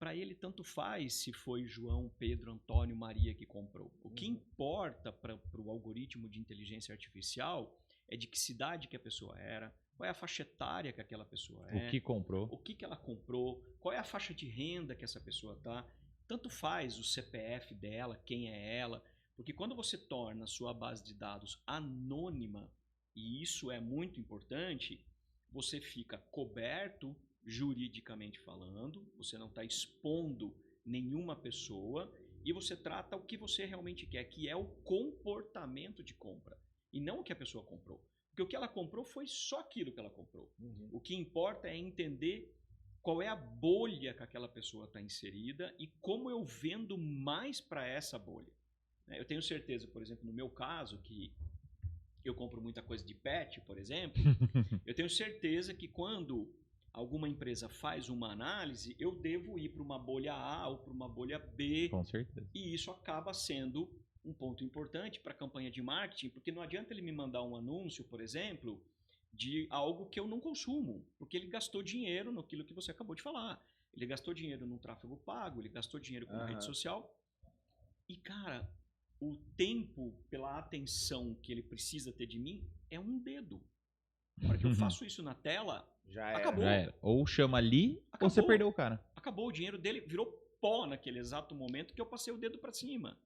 para ele tanto faz se foi João, Pedro, Antônio, Maria que comprou. O que importa para o algoritmo de inteligência artificial é de que cidade que a pessoa era, qual é a faixa etária que aquela pessoa é, O que comprou. o que ela comprou, qual é a faixa de renda que essa pessoa tá. Tanto faz o CPF dela, quem é ela, porque quando você torna a sua base de dados anônima, e isso é muito importante, você fica coberto juridicamente falando, você não está expondo nenhuma pessoa e você trata o que você realmente quer, que é o comportamento de compra e não o que a pessoa comprou. Porque o que ela comprou foi só aquilo que ela comprou. O que importa é entender qual é a bolha que aquela pessoa está inserida e como eu vendo mais para essa bolha. Eu tenho certeza, por exemplo, no meu caso, que eu compro muita coisa de pet, por exemplo, eu tenho certeza que quando alguma empresa faz uma análise, eu devo ir para uma bolha A ou para uma bolha B. Com certeza. E isso acaba sendo um ponto importante para a campanha de marketing, porque não adianta ele me mandar um anúncio, por exemplo, de algo que eu não consumo, porque ele gastou dinheiro naquilo que você acabou de falar. Ele gastou dinheiro no tráfego pago, ele gastou dinheiro com rede social. E, cara, o tempo pela atenção que ele precisa ter de mim é um dedo. Na hora que eu faço isso na tela, acabou. Já era. Ou chama ali, Acabou. ou você perdeu o cara. Acabou, o dinheiro dele virou pó naquele exato momento que eu passei o dedo para cima.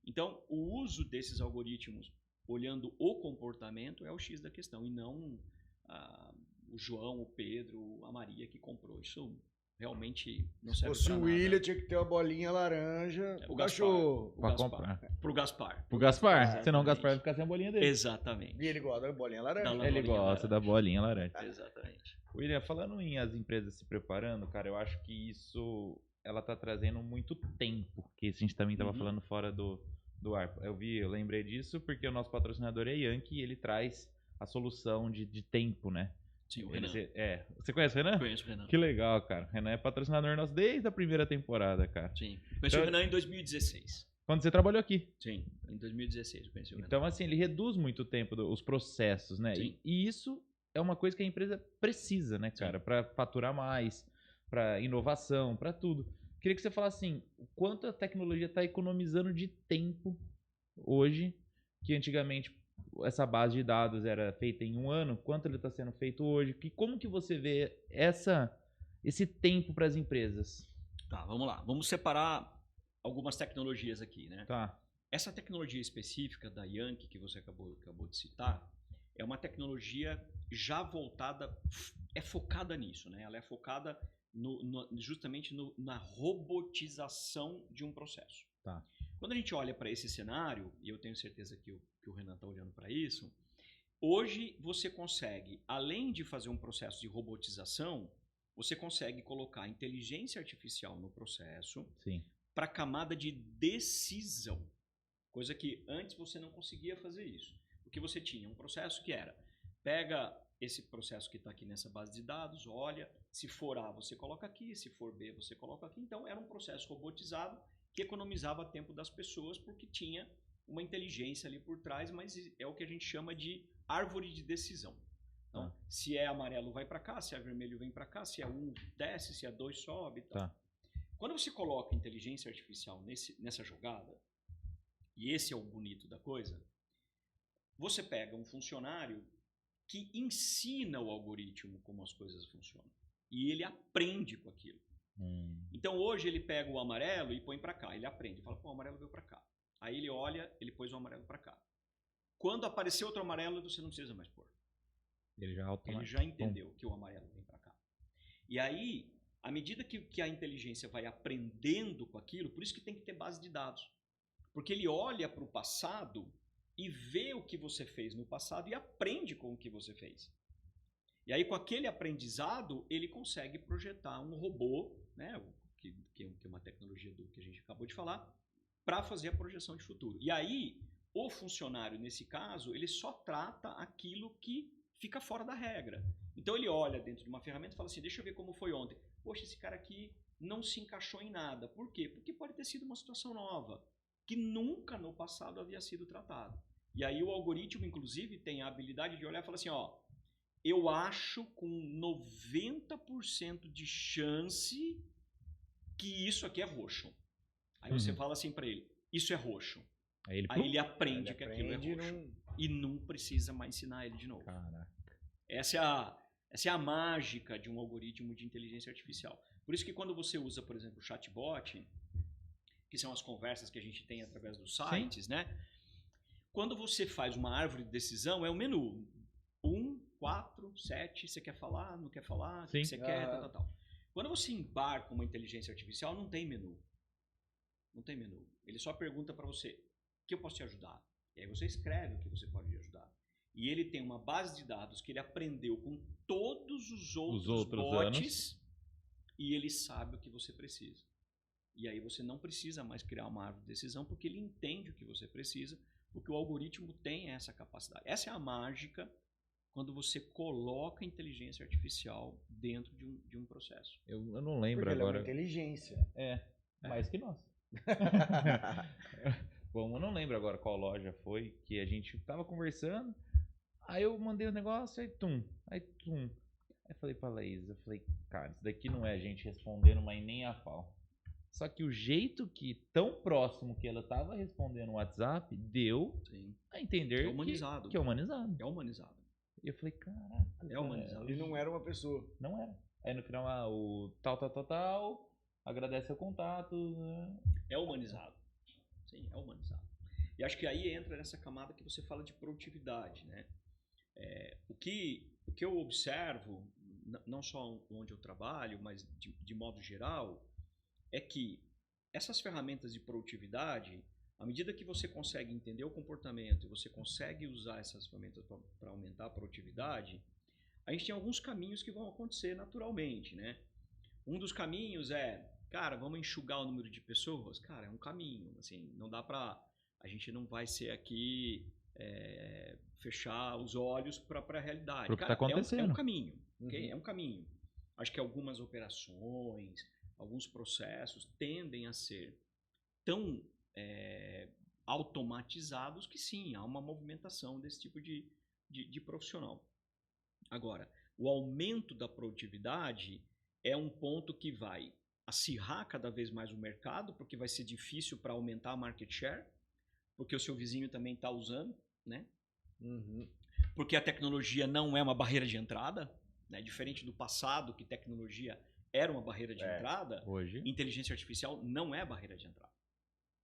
Então, o uso desses algoritmos, olhando o comportamento, é o X da questão, e não o João, o Pedro, a Maria que comprou. Isso realmente não serve para nada. O William tinha que ter uma bolinha laranja. O cachorro. Pra comprar. Pro Gaspar. Pro Gaspar. Exatamente. Senão o Gaspar vai ficar sem a bolinha dele. Exatamente. E ele gosta da bolinha laranja. Ele gosta da bolinha laranja. Exatamente. William, falando em as empresas se preparando, cara, eu acho que isso ela tá trazendo muito tempo, que a gente também tava falando fora do ar. Eu lembrei disso porque o nosso patrocinador é Yankee e ele traz a solução de tempo, né? Sim, o Renan. Você conhece o Renan? Conheço o Renan. Que legal, cara. O Renan é patrocinador nosso desde a primeira temporada, cara. Sim. Conheci o Renan em 2016. Quando você trabalhou aqui. Sim, em 2016 eu conheci o Renan. Então, assim, ele reduz muito o tempo, os processos, né? Sim. E isso é uma coisa que a empresa precisa, né, cara? Para faturar mais, para inovação, para tudo. Queria que você falasse assim, o quanto a tecnologia está economizando de tempo hoje, que antigamente essa base de dados era feita em 1 ano, quanto ele está sendo feito hoje? Como que você vê esse tempo para as empresas? Tá, vamos lá. Vamos separar algumas tecnologias aqui, né? Tá. Essa tecnologia específica da Yankee, que você acabou de citar, é uma tecnologia já voltada, é focada nisso, né? Ela é focada justamente na robotização de um processo. Tá. Quando a gente olha para esse cenário, e eu tenho certeza que o Renan está olhando para isso, hoje você consegue, além de fazer um processo de robotização, você consegue colocar inteligência artificial no processo para a camada de decisão. Coisa que antes você não conseguia fazer isso. Porque você tinha um processo que era, pega esse processo que está aqui nessa base de dados, olha, se for A você coloca aqui, se for B você coloca aqui. Então era um processo robotizado que economizava tempo das pessoas porque tinha uma inteligência ali por trás, mas é o que a gente chama de árvore de decisão. Então, se é amarelo vai para cá, se é vermelho vem para cá, se é 1 desce, se é 2 sobe. Tá. Quando você coloca inteligência artificial nessa jogada, e esse é o bonito da coisa, você pega um funcionário que ensina o algoritmo como as coisas funcionam. E ele aprende com aquilo. Então hoje ele pega o amarelo e põe para cá. Ele aprende, fala, pô, o amarelo veio para cá. Aí ele olha, ele pôs o amarelo para cá. Quando aparecer outro amarelo, você não precisa mais pôr. Ele já entendeu que o amarelo vem para cá. E aí, à medida que a inteligência vai aprendendo com aquilo, por isso que tem que ter base de dados. Porque ele olha para o passado e vê o que você fez no passado e aprende com o que você fez. E aí, com aquele aprendizado, ele consegue projetar um robô, né, que é uma tecnologia que a gente acabou de falar, para fazer a projeção de futuro. E aí, o funcionário, nesse caso, ele só trata aquilo que fica fora da regra. Então, ele olha dentro de uma ferramenta e fala assim, deixa eu ver como foi ontem. Poxa, esse cara aqui não se encaixou em nada. Por quê? Porque pode ter sido uma situação nova, que nunca no passado havia sido tratada. E aí, o algoritmo, inclusive, tem a habilidade de olhar e falar assim, ó, eu acho com 90% de chance que isso aqui é roxo. Aí você fala assim para ele, isso é roxo. Aí ele aprende que aquilo é roxo. E não precisa mais ensinar ele de novo. Caraca. Essa é a mágica de um algoritmo de inteligência artificial. Por isso que quando você usa, por exemplo, o chatbot, que são as conversas que a gente tem através dos sites, né? Quando você faz uma árvore de decisão, é o menu. 1, 4, 7, você quer falar, não quer falar, o que você quer, tal. Quando você embarca uma inteligência artificial, não tem menu. Não tem menu. Ele só pergunta para você, o que eu posso te ajudar? E aí você escreve o que você pode ajudar. E ele tem uma base de dados que ele aprendeu com todos os outros bots e ele sabe o que você precisa. E aí você não precisa mais criar uma árvore de decisão porque ele entende o que você precisa, porque o algoritmo tem essa capacidade. Essa é a mágica quando você coloca inteligência artificial dentro de um processo. Eu não lembro porque agora. Ela é uma inteligência. Mais que nós. Bom, eu não lembro agora qual loja foi que a gente tava conversando. Aí eu mandei o negócio, aí tum. Aí falei pra Laís, cara, isso daqui não é a gente respondendo, mas nem a pau. Só que o jeito que, tão próximo que ela tava respondendo no WhatsApp, deu a entender que é humanizado. Que é humanizado. É humanizado. E eu falei, caraca. É humanizado. Ele não era uma pessoa. Não era. Aí no final, o tal, agradece o contato. Né? É humanizado. Sim, é humanizado. E acho que aí entra nessa camada que você fala de produtividade, né? O que eu observo, não só onde eu trabalho, mas de modo geral, é que essas ferramentas de produtividade, à medida que você consegue entender o comportamento e você consegue usar essas ferramentas para aumentar a produtividade, a gente tem alguns caminhos que vão acontecer naturalmente, né? Um dos caminhos cara, vamos enxugar o número de pessoas? Cara, é um caminho, assim, não dá pra... A gente não vai ser aqui fechar os olhos para a realidade. Pro que tá acontecendo. É um caminho, ok? É um caminho. Acho que algumas operações, alguns processos tendem a ser tão automatizados que sim, há uma movimentação desse tipo de profissional. Agora, o aumento da produtividade é um ponto que vai acirrar cada vez mais o mercado, porque vai ser difícil para aumentar a market share, porque o seu vizinho também está usando, né? Porque a tecnologia não é uma barreira de entrada, né? Diferente do passado, que tecnologia era uma barreira de entrada, hoje inteligência artificial não é barreira de entrada.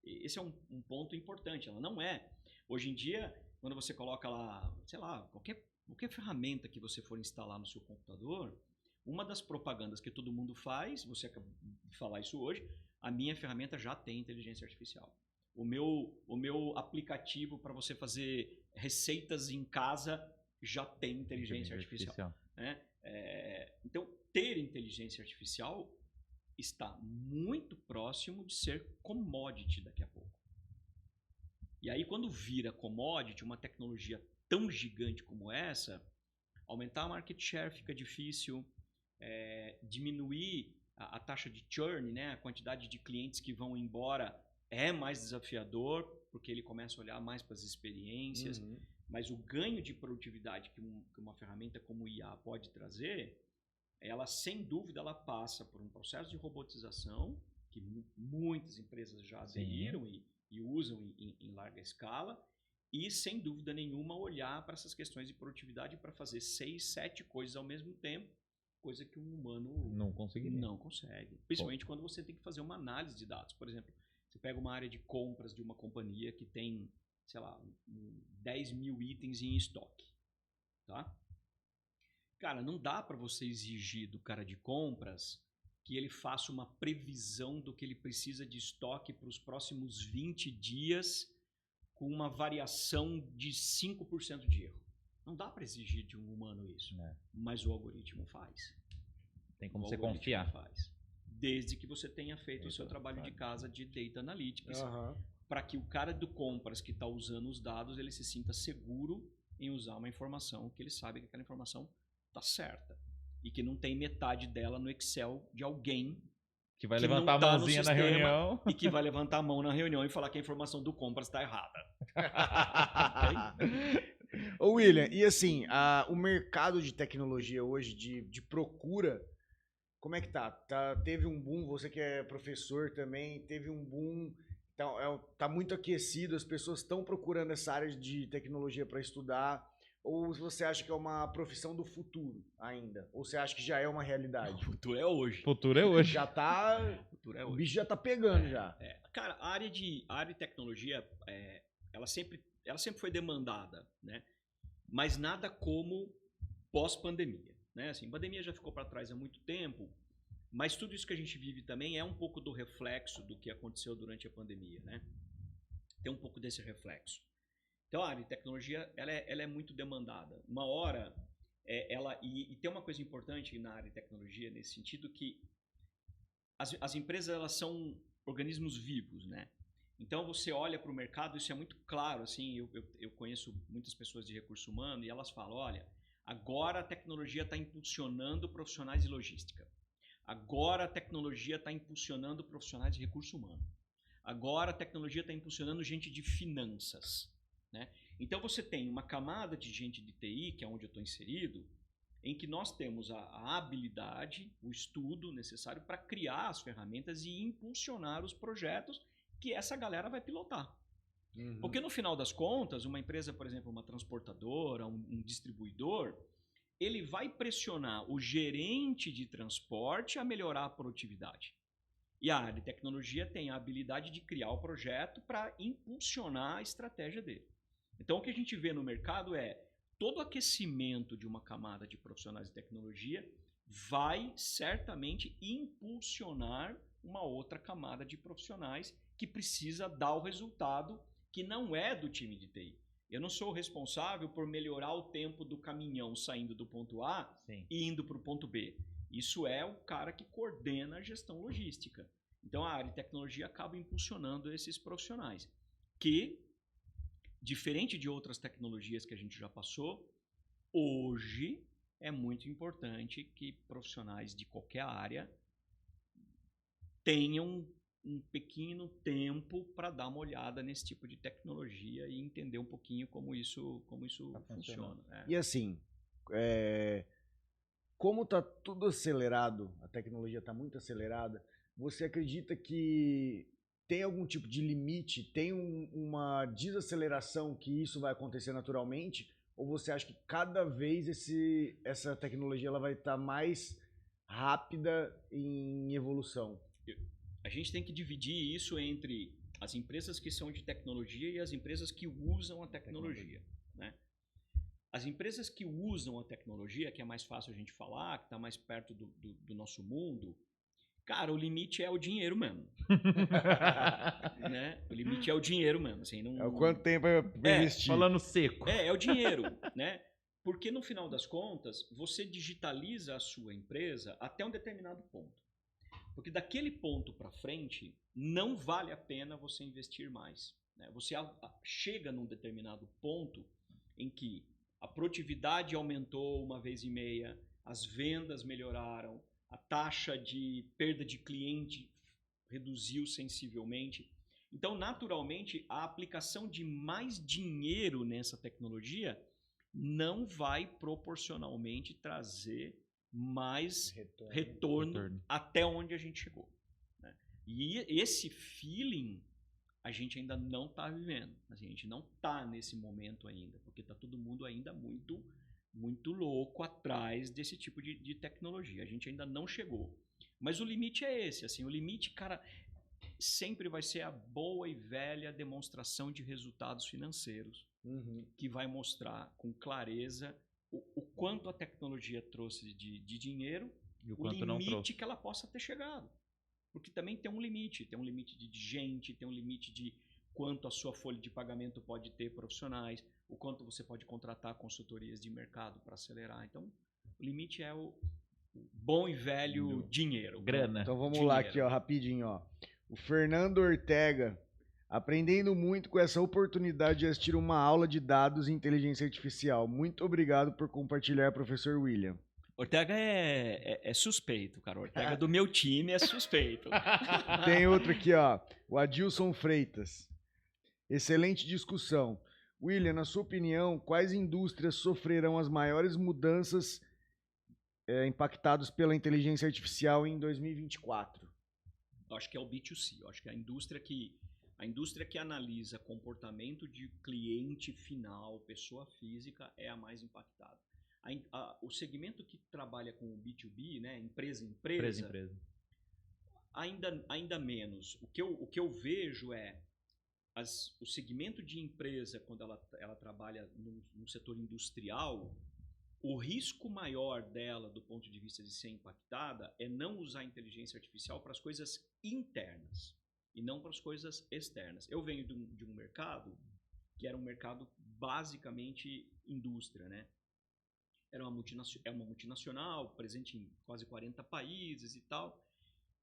Esse é um ponto importante, ela não é. Hoje em dia, quando você coloca lá, sei lá, qualquer ferramenta que você for instalar no seu computador, uma das propagandas que todo mundo faz, você acabou de falar isso hoje, a minha ferramenta já tem inteligência artificial. O meu aplicativo para você fazer receitas em casa já tem inteligência artificial. Né? Então, ter inteligência artificial está muito próximo de ser commodity daqui a pouco. E aí, quando vira commodity, uma tecnologia tão gigante como essa, aumentar a market share fica difícil, diminuir a taxa de churn, né? A quantidade de clientes que vão embora é mais desafiador, porque ele começa a olhar mais para as experiências, mas o ganho de produtividade que uma ferramenta como o IA pode trazer, ela sem dúvida ela passa por um processo de robotização, que muitas empresas já aderiram e usam em larga escala, e sem dúvida nenhuma olhar para essas questões de produtividade para fazer 6, 7 coisas ao mesmo tempo, coisa que um humano não conseguiria. Não consegue. Principalmente quando você tem que fazer uma análise de dados. Por exemplo, você pega uma área de compras de uma companhia que tem, sei lá, 10 mil itens em estoque. Tá? Cara, não dá para você exigir do cara de compras que ele faça uma previsão do que ele precisa de estoque para os próximos 20 dias com uma variação de 5% de erro. Não dá para exigir de um humano isso, mas o algoritmo faz. Tem como você confiar. Faz. Desde que você tenha feito o seu trabalho de casa de Data Analytics, para que o cara do compras que está usando os dados, ele se sinta seguro em usar uma informação que ele sabe que aquela informação está certa. E que não tem metade dela no Excel de alguém que vai levantar a mãozinha na reunião. E que vai levantar a mão na reunião e falar que a informação do compras está errada. Ô William, e assim, o mercado de tecnologia hoje, de procura, como é que tá? Teve um boom, você que é professor também, teve um boom, tá muito aquecido, as pessoas estão procurando essa área de tecnologia para estudar, ou você acha que é uma profissão do futuro ainda? Ou você acha que já é uma realidade? O futuro é hoje. Futuro é hoje. Já tá, O futuro é o hoje. bicho já tá pegando já. Cara, a área de tecnologia, ela sempre foi demandada, né? Mas nada como pós-pandemia, né? Assim, a pandemia já ficou para trás há muito tempo, mas tudo isso que a gente vive também é um pouco do reflexo do que aconteceu durante a pandemia, né? Tem um pouco desse reflexo. Então, a área de tecnologia, ela é muito demandada. Uma hora, e tem uma coisa importante na área de tecnologia, nesse sentido que as empresas, elas são organismos vivos, né? Então, você olha para o mercado, isso é muito claro, assim, eu conheço muitas pessoas de recurso humano e elas falam, olha, agora a tecnologia está impulsionando profissionais de logística. Agora a tecnologia está impulsionando profissionais de recurso humano. Agora a tecnologia está impulsionando gente de finanças, né? Então, você tem uma camada de gente de TI, que é onde eu estou inserido, em que nós temos a habilidade, o estudo necessário para criar as ferramentas e impulsionar os projetos que essa galera vai pilotar. Uhum. Porque no final das contas, uma empresa, por exemplo, uma transportadora, um distribuidor, ele vai pressionar o gerente de transporte a melhorar a produtividade. E a área de tecnologia tem a habilidade de criar o projeto para impulsionar a estratégia dele. Então, o que a gente vê no mercado é todo aquecimento de uma camada de profissionais de tecnologia vai certamente impulsionar uma outra camada de profissionais que precisa dar o resultado que não é do time de TI. Eu não sou responsável por melhorar o tempo do caminhão saindo do ponto A e indo para o ponto B. Isso é o cara que coordena a gestão logística. Então, a área de tecnologia acaba impulsionando esses profissionais que, diferente de outras tecnologias que a gente já passou, hoje é muito importante que profissionais de qualquer área tenham um pequeno tempo para dar uma olhada nesse tipo de tecnologia e entender um pouquinho como isso funciona. E assim, como está tudo acelerado, a tecnologia está muito acelerada, você acredita que tem algum tipo de limite, tem uma desaceleração que isso vai acontecer naturalmente? Ou você acha que cada vez essa tecnologia ela vai estar mais rápida em evolução? A gente tem que dividir isso entre as empresas que são de tecnologia e as empresas que usam a tecnologia, né? As empresas que usam a tecnologia, que é mais fácil a gente falar, que está mais perto do nosso mundo, cara, o limite é o dinheiro mesmo. Né? O limite é o dinheiro mesmo. Assim, não, é o quanto tempo é investir. Falando seco. É o dinheiro, né? Porque no final das contas, você digitaliza a sua empresa até um determinado ponto. Porque daquele ponto para frente, não vale a pena você investir mais, né? Você chega num determinado ponto em que a produtividade aumentou 1,5 vezes, as vendas melhoraram, a taxa de perda de cliente reduziu sensivelmente. Então, naturalmente, a aplicação de mais dinheiro nessa tecnologia não vai proporcionalmente trazer mais retorno até onde a gente chegou, né? E esse feeling a gente ainda não está vivendo. Assim, a gente não está nesse momento ainda, porque está todo mundo ainda muito, muito louco atrás desse tipo de tecnologia. A gente ainda não chegou. Mas o limite é esse. Assim, o limite, cara, sempre vai ser a boa e velha demonstração de resultados financeiros, que vai mostrar com clareza o quanto a tecnologia trouxe de dinheiro e o quanto não trouxe. Limite que ela possa ter chegado. Porque também tem um limite de gente, tem um limite de quanto a sua folha de pagamento pode ter profissionais, o quanto você pode contratar consultorias de mercado para acelerar. Então, o limite é o bom e velho dinheiro. Grana. Então vamos lá aqui, ó, rapidinho, ó. O Fernando Ortega, aprendendo muito com essa oportunidade de assistir uma aula de dados e inteligência artificial. Muito obrigado por compartilhar, professor William. Ortega é suspeito, cara. Ortega do meu time é suspeito. Tem outro aqui, ó. O Adilson Freitas. Excelente discussão. William, na sua opinião, quais indústrias sofrerão as maiores mudanças impactados pela inteligência artificial em 2024? Eu acho que é o B2C. Eu acho que a indústria que analisa comportamento de cliente final, pessoa física, é a mais impactada. O segmento que trabalha com o B2B, né, empresa a empresa, ainda menos. O que eu vejo é o segmento de empresa, quando ela trabalha no setor industrial, o risco maior dela, do ponto de vista de ser impactada, é não usar a inteligência artificial para as coisas internas e não para as coisas externas. Eu venho de um mercado que era um mercado basicamente indústria, né? É uma multinacional, presente em quase 40 países e tal.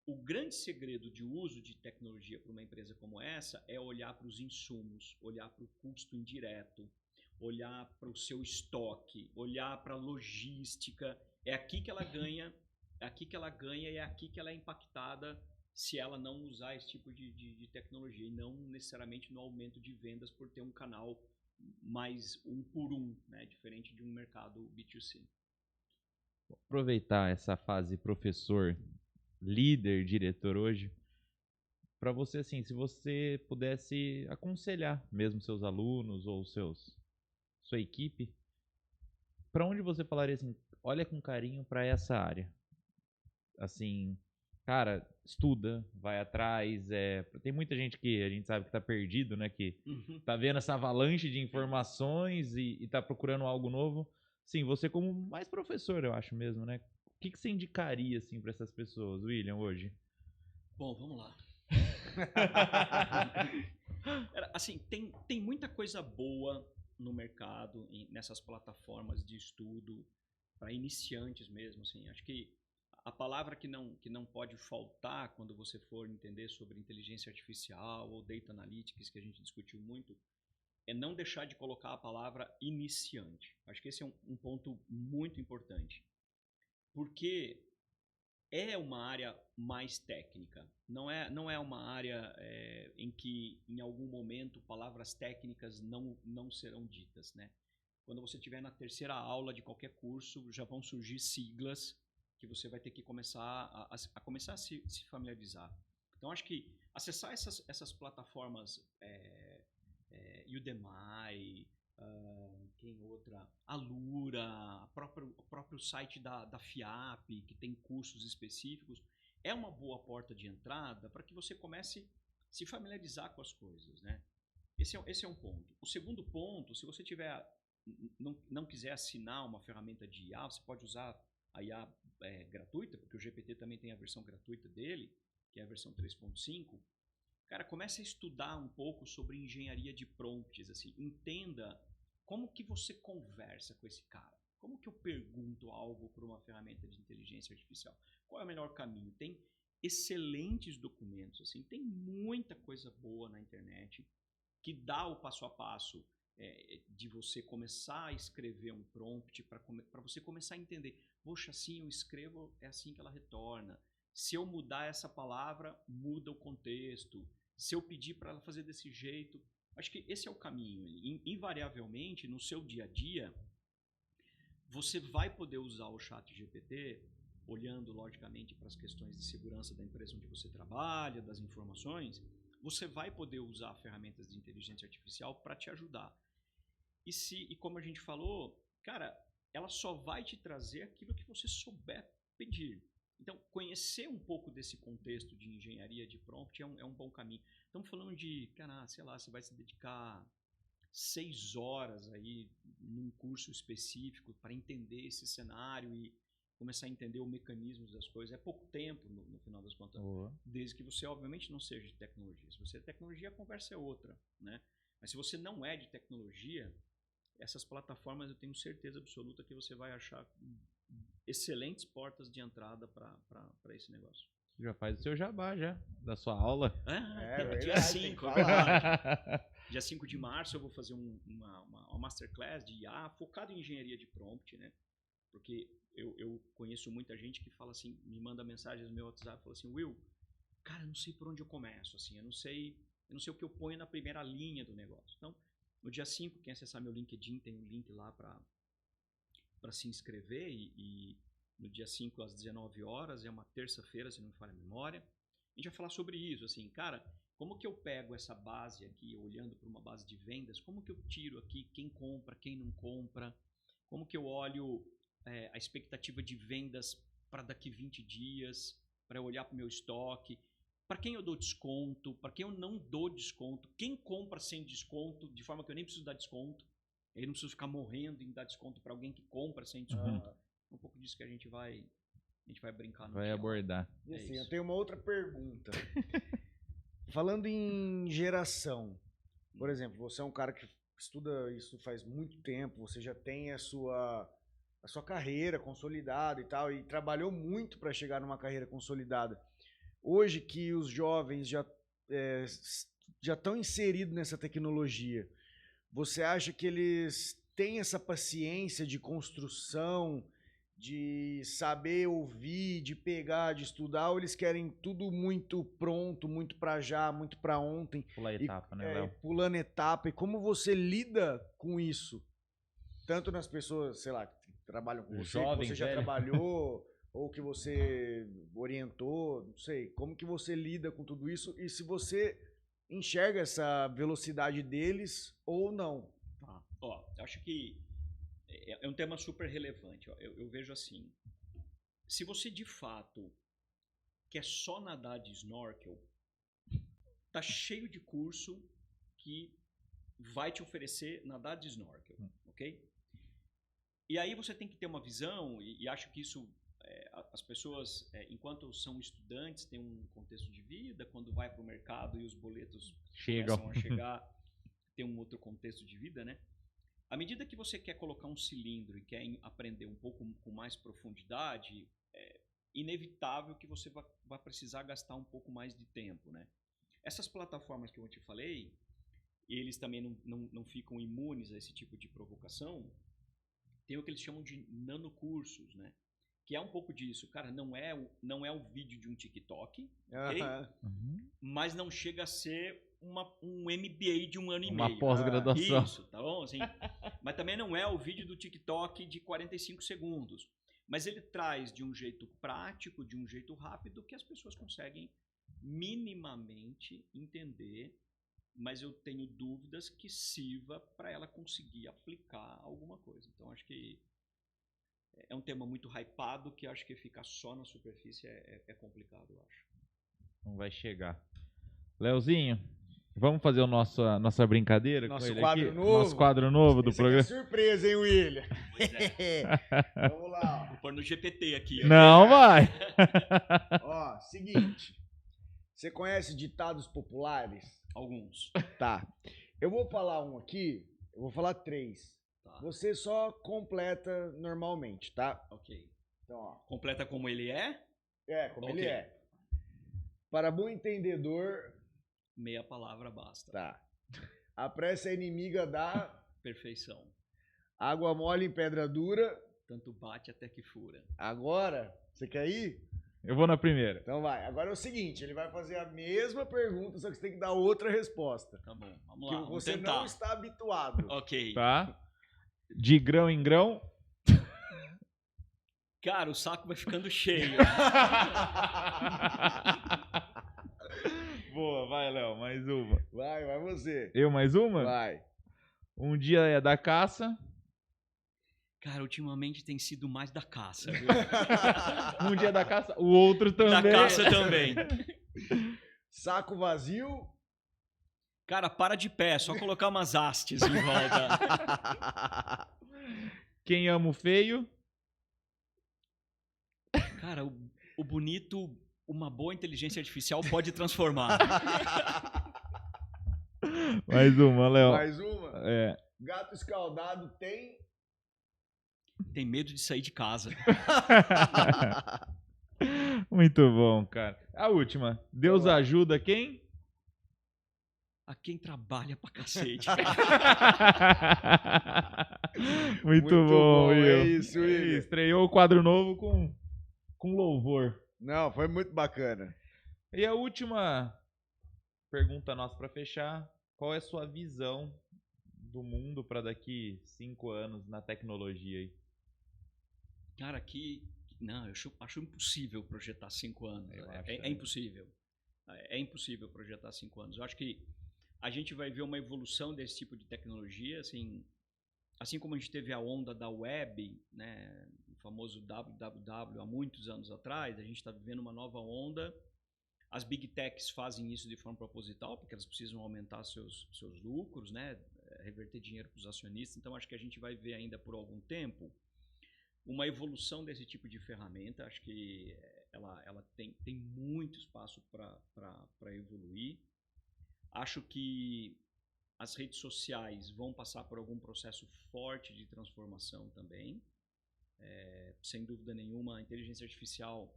O grande segredo de uso de tecnologia para uma empresa como essa é olhar para os insumos, olhar para o custo indireto, olhar para o seu estoque, olhar para a logística. É aqui que ela ganha, e é aqui que ela é impactada se ela não usar esse tipo de tecnologia, e não necessariamente no aumento de vendas por ter um canal mais um por um, né? Diferente de um mercado B2C. Vou aproveitar essa fase professor, líder, diretor hoje, para você, assim, se você pudesse aconselhar mesmo seus alunos ou sua equipe, para onde você falaria assim, olha com carinho para essa área? Assim, cara, estuda, vai atrás, tem muita gente que a gente sabe que tá perdido, né, que tá vendo essa avalanche de informações e tá procurando algo novo. Sim, você como mais professor, eu acho mesmo, né? O que você indicaria, assim, para essas pessoas, William, hoje? Bom, vamos lá. Assim, tem muita coisa boa no mercado, nessas plataformas de estudo para iniciantes mesmo, assim. Acho que a palavra que não pode faltar quando você for entender sobre inteligência artificial ou data analytics, que a gente discutiu muito, é não deixar de colocar a palavra iniciante. Acho que esse é um ponto muito importante. Porque é uma área mais técnica. Não é uma área em que, em algum momento, palavras técnicas não serão ditas, né? Quando você estiver na terceira aula de qualquer curso, já vão surgir siglas que você vai ter que começar a se familiarizar. Então, acho que acessar essas plataformas, Udemy, quem outra? Alura, o próprio site da FIAP, que tem cursos específicos, é uma boa porta de entrada para que você comece a se familiarizar com as coisas, né? Esse é um ponto. O segundo ponto, se você não quiser assinar uma ferramenta de IA, você pode usar a IA gratuita, porque o GPT também tem a versão gratuita dele, que é a versão 3.5. Cara, comece a estudar um pouco sobre engenharia de prompts, assim, entenda como que você conversa com esse cara. Como que eu pergunto algo para uma ferramenta de inteligência artificial? Qual é o melhor caminho? Tem excelentes documentos, assim, tem muita coisa boa na internet que dá o passo a passo de você começar a escrever um prompt para você começar a entender. Poxa, assim eu escrevo, é assim que ela retorna. Se eu mudar essa palavra, muda o contexto. Se eu pedir para ela fazer desse jeito, acho que esse é o caminho. Invariavelmente, no seu dia a dia, você vai poder usar o chat GPT, olhando logicamente para as questões de segurança da empresa onde você trabalha, das informações, você vai poder usar ferramentas de inteligência artificial para te ajudar. E como a gente falou, cara, ela só vai te trazer aquilo que você souber pedir. Então, conhecer um pouco desse contexto de engenharia de prompt é um bom caminho. Estamos falando de, cara, sei lá, você vai se dedicar 6 horas aí num curso específico para entender esse cenário e começar a entender o mecanismo das coisas. É pouco tempo, no final das contas. Desde que você, obviamente, não seja de tecnologia. Se você é de tecnologia, a conversa é outra, né? Mas se você não é de tecnologia, essas plataformas eu tenho certeza absoluta que você vai achar excelentes portas de entrada para esse negócio. Já faz o seu jabá, já, da sua aula. Dia 5, dia 5 de março eu vou fazer uma masterclass de IA focado em engenharia de prompt, né? Porque eu conheço muita gente que fala assim, me manda mensagens no meu WhatsApp, fala assim, Will, cara, eu não sei por onde eu começo, assim, eu não sei o que eu ponho na primeira linha do negócio. Então, no dia 5, quem acessar meu LinkedIn tem um link lá para se inscrever e no dia 5 às 19 horas, é uma terça-feira, se não me falha a memória. A gente vai falar sobre isso, assim, cara, como que eu pego essa base aqui, olhando para uma base de vendas, como que eu tiro aqui quem compra, quem não compra, como que eu olho a expectativa de vendas para daqui 20 dias, para eu olhar para o meu estoque, para quem eu dou desconto, para quem eu não dou desconto, quem compra sem desconto, de forma que eu nem preciso dar desconto, eu não preciso ficar morrendo em dar desconto para alguém que compra sem desconto. Um pouco disso que a gente vai brincar no Vai dia. abordar. E assim, eu tenho uma outra pergunta. Falando em geração, por exemplo, você é um cara que estuda isso faz muito tempo, você já tem a sua carreira consolidada e tal, e trabalhou muito para chegar numa carreira consolidada. Hoje que os jovens já estão inseridos nessa tecnologia, você acha que eles têm essa paciência de construção, de saber ouvir, de pegar, de estudar, ou eles querem tudo muito pronto, muito para já, muito para ontem? Pular etapa, né, Léo? Pulando etapa. E como você lida com isso? Tanto nas pessoas, sei lá, que trabalham com Os você, que jovens, você já velho. trabalhou, ou que você orientou, não sei. Como que você lida com tudo isso? E se você enxerga essa velocidade deles ou não? Tá. Ó, acho que é um tema super relevante. Ó. Eu vejo assim, se você de fato quer só nadar de snorkel, tá cheio de curso que vai te oferecer nadar de snorkel, ok? E aí você tem que ter uma visão, e acho que isso, as pessoas, enquanto são estudantes, têm um contexto de vida, quando vai para o mercado e os boletos começam a chegar, tem um outro contexto de vida, né? À medida que você quer colocar um cilindro e quer aprender um pouco com mais profundidade, é inevitável que você vai precisar gastar um pouco mais de tempo, né? Essas plataformas que eu te falei, eles também não ficam imunes a esse tipo de provocação. Tem o que eles chamam de nanocursos, né? Que é um pouco disso. Cara, não é o vídeo de um TikTok, ok? Mas não chega a ser um MBA de 1 ano e meio. Uma pós-graduação. Isso, tá bom? Assim, mas também não é o vídeo do TikTok de 45 segundos. Mas ele traz de um jeito prático, de um jeito rápido, que as pessoas conseguem minimamente entender, mas eu tenho dúvidas que sirva para ela conseguir aplicar alguma coisa. Então, acho que é um tema muito hypado que acho que ficar só na superfície é complicado, eu acho. Não vai chegar. Leozinho, vamos fazer a nossa brincadeira Nosso com ele quadro aqui? novo? Nosso quadro novo do Esse programa. aqui é surpresa, hein, William? Pois é. Vamos lá. Vou pôr no GPT aqui. Não vai. Ó, seguinte. Você conhece ditados populares? Alguns. Tá. Eu vou falar um aqui, eu vou falar 3. Tá. Você só completa normalmente, tá? Ok. Então, ó. Completa como ele é? Como Ok. ele é. Para bom entendedor, Meia palavra basta. tá. A pressa é inimiga da Perfeição. água mole em pedra dura. Tanto bate até que fura. Agora, você quer ir? Eu vou na primeira. Então vai. Agora é o seguinte, ele vai fazer a mesma pergunta, só que você tem que dar outra resposta. Tá bom, vamos Que lá. Vamos você tentar. não está habituado. Ok. Tá? De grão em grão. Cara, o saco vai ficando cheio. Boa, vai, Léo, mais uma. Vai você. Eu mais uma? Vai. Um dia é da caça. Cara, ultimamente tem sido mais da caça, viu? Um dia da caça, o outro também. Da caça também. Saco vazio. Cara, para de pé, só colocar umas hastes em volta. Quem ama o feio. Cara, o bonito, uma boa inteligência artificial pode transformar. Mais uma, Léo. Mais uma. É. Gato escaldado tem. Tem medo de sair de casa. Muito bom, cara. A última. Deus ajuda quem? A quem trabalha pra cacete. Muito bom, Will. É isso, Will. Estreou o quadro novo com louvor. Não, foi muito bacana. E a última pergunta nossa para fechar. Qual é a sua visão do mundo para daqui 5 anos na tecnologia aí? Cara, aqui Não, eu acho impossível projetar 5 anos. É impossível. É impossível projetar 5 anos. Eu acho que a gente vai ver uma evolução desse tipo de tecnologia, assim como a gente teve a onda da web, né, o famoso www há muitos anos atrás, a gente está vivendo uma nova onda. As big techs fazem isso de forma proposital, porque elas precisam aumentar seus lucros, né, reverter dinheiro para os acionistas. Então, acho que a gente vai ver ainda por algum tempo uma evolução desse tipo de ferramenta. Acho que ela tem muito espaço para evoluir. Acho que as redes sociais vão passar por algum processo forte de transformação também. Sem dúvida nenhuma, a inteligência artificial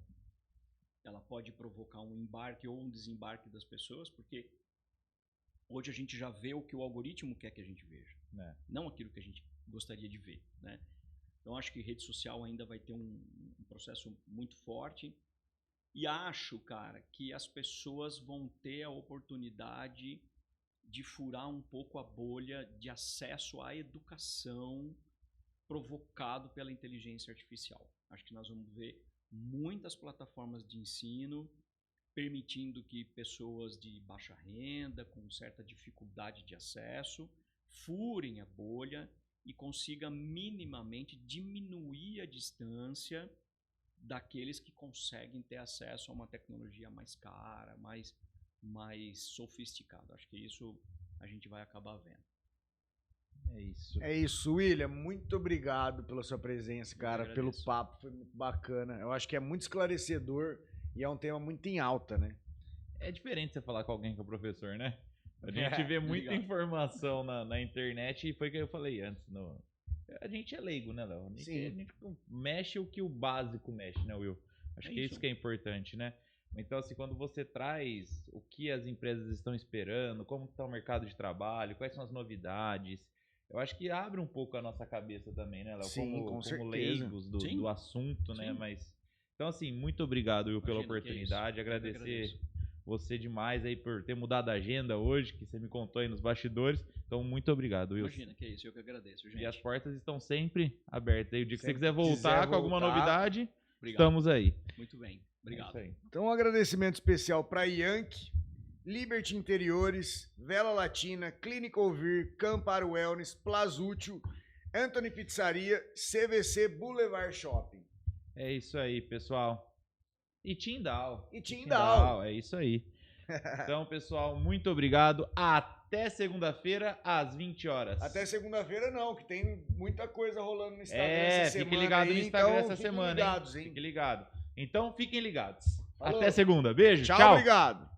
ela pode provocar um embarque ou um desembarque das pessoas, porque hoje a gente já vê o que o algoritmo quer que a gente veja, não aquilo que a gente gostaria de ver, né? Então, acho que rede social ainda vai ter um processo muito forte. E acho, cara, que as pessoas vão ter a oportunidade de furar um pouco a bolha de acesso à educação provocado pela inteligência artificial. Acho que nós vamos ver muitas plataformas de ensino permitindo que pessoas de baixa renda, com certa dificuldade de acesso, furem a bolha e consigam minimamente diminuir a distância daqueles que conseguem ter acesso a uma tecnologia mais cara, mais sofisticada. Acho que isso a gente vai acabar vendo. É isso. É isso, William. Muito obrigado pela sua presença, cara, pelo papo. Foi muito bacana. Eu acho que é muito esclarecedor e é um tema muito em alta, né? É diferente você falar com alguém que é professor, né? A gente vê muita informação na internet e foi o que eu falei antes. A gente é leigo, né, Léo? A gente mexe o que o básico mexe, né, Will? Acho que é isso que é importante, né? Então, assim, quando você traz o que as empresas estão esperando, como está o mercado de trabalho, quais são as novidades, eu acho que abre um pouco a nossa cabeça também, né, Léo? Sim, como leigos do assunto, né? Mas, então, assim, muito obrigado, Will, pela oportunidade. Agradecer você demais aí por ter mudado a agenda hoje, que você me contou aí nos bastidores. Então, muito obrigado, Will. Imagina, que é isso, eu que agradeço, gente. E as portas estão sempre abertas. Aí, o dia que você quiser voltar com alguma novidade, obrigado. Estamos aí. Muito bem, obrigado. Então, um agradecimento especial para Yankee, Liberty Interiores, Vela Latina, Clinical Vir, Campar Wellness, Plazútil, Anthony Pizzaria, CVC Boulevard Shopping. É isso aí, pessoal. E Tindal. É isso aí. Então, pessoal, muito obrigado. Até segunda-feira, às 20 horas. Até segunda-feira não, que tem muita coisa rolando no Instagram essa semana. Fique ligado no Instagram então, essa semana, ligados, hein? Fique ligado. Então, fiquem ligados. Falou. Até segunda. Beijo, tchau. Obrigado.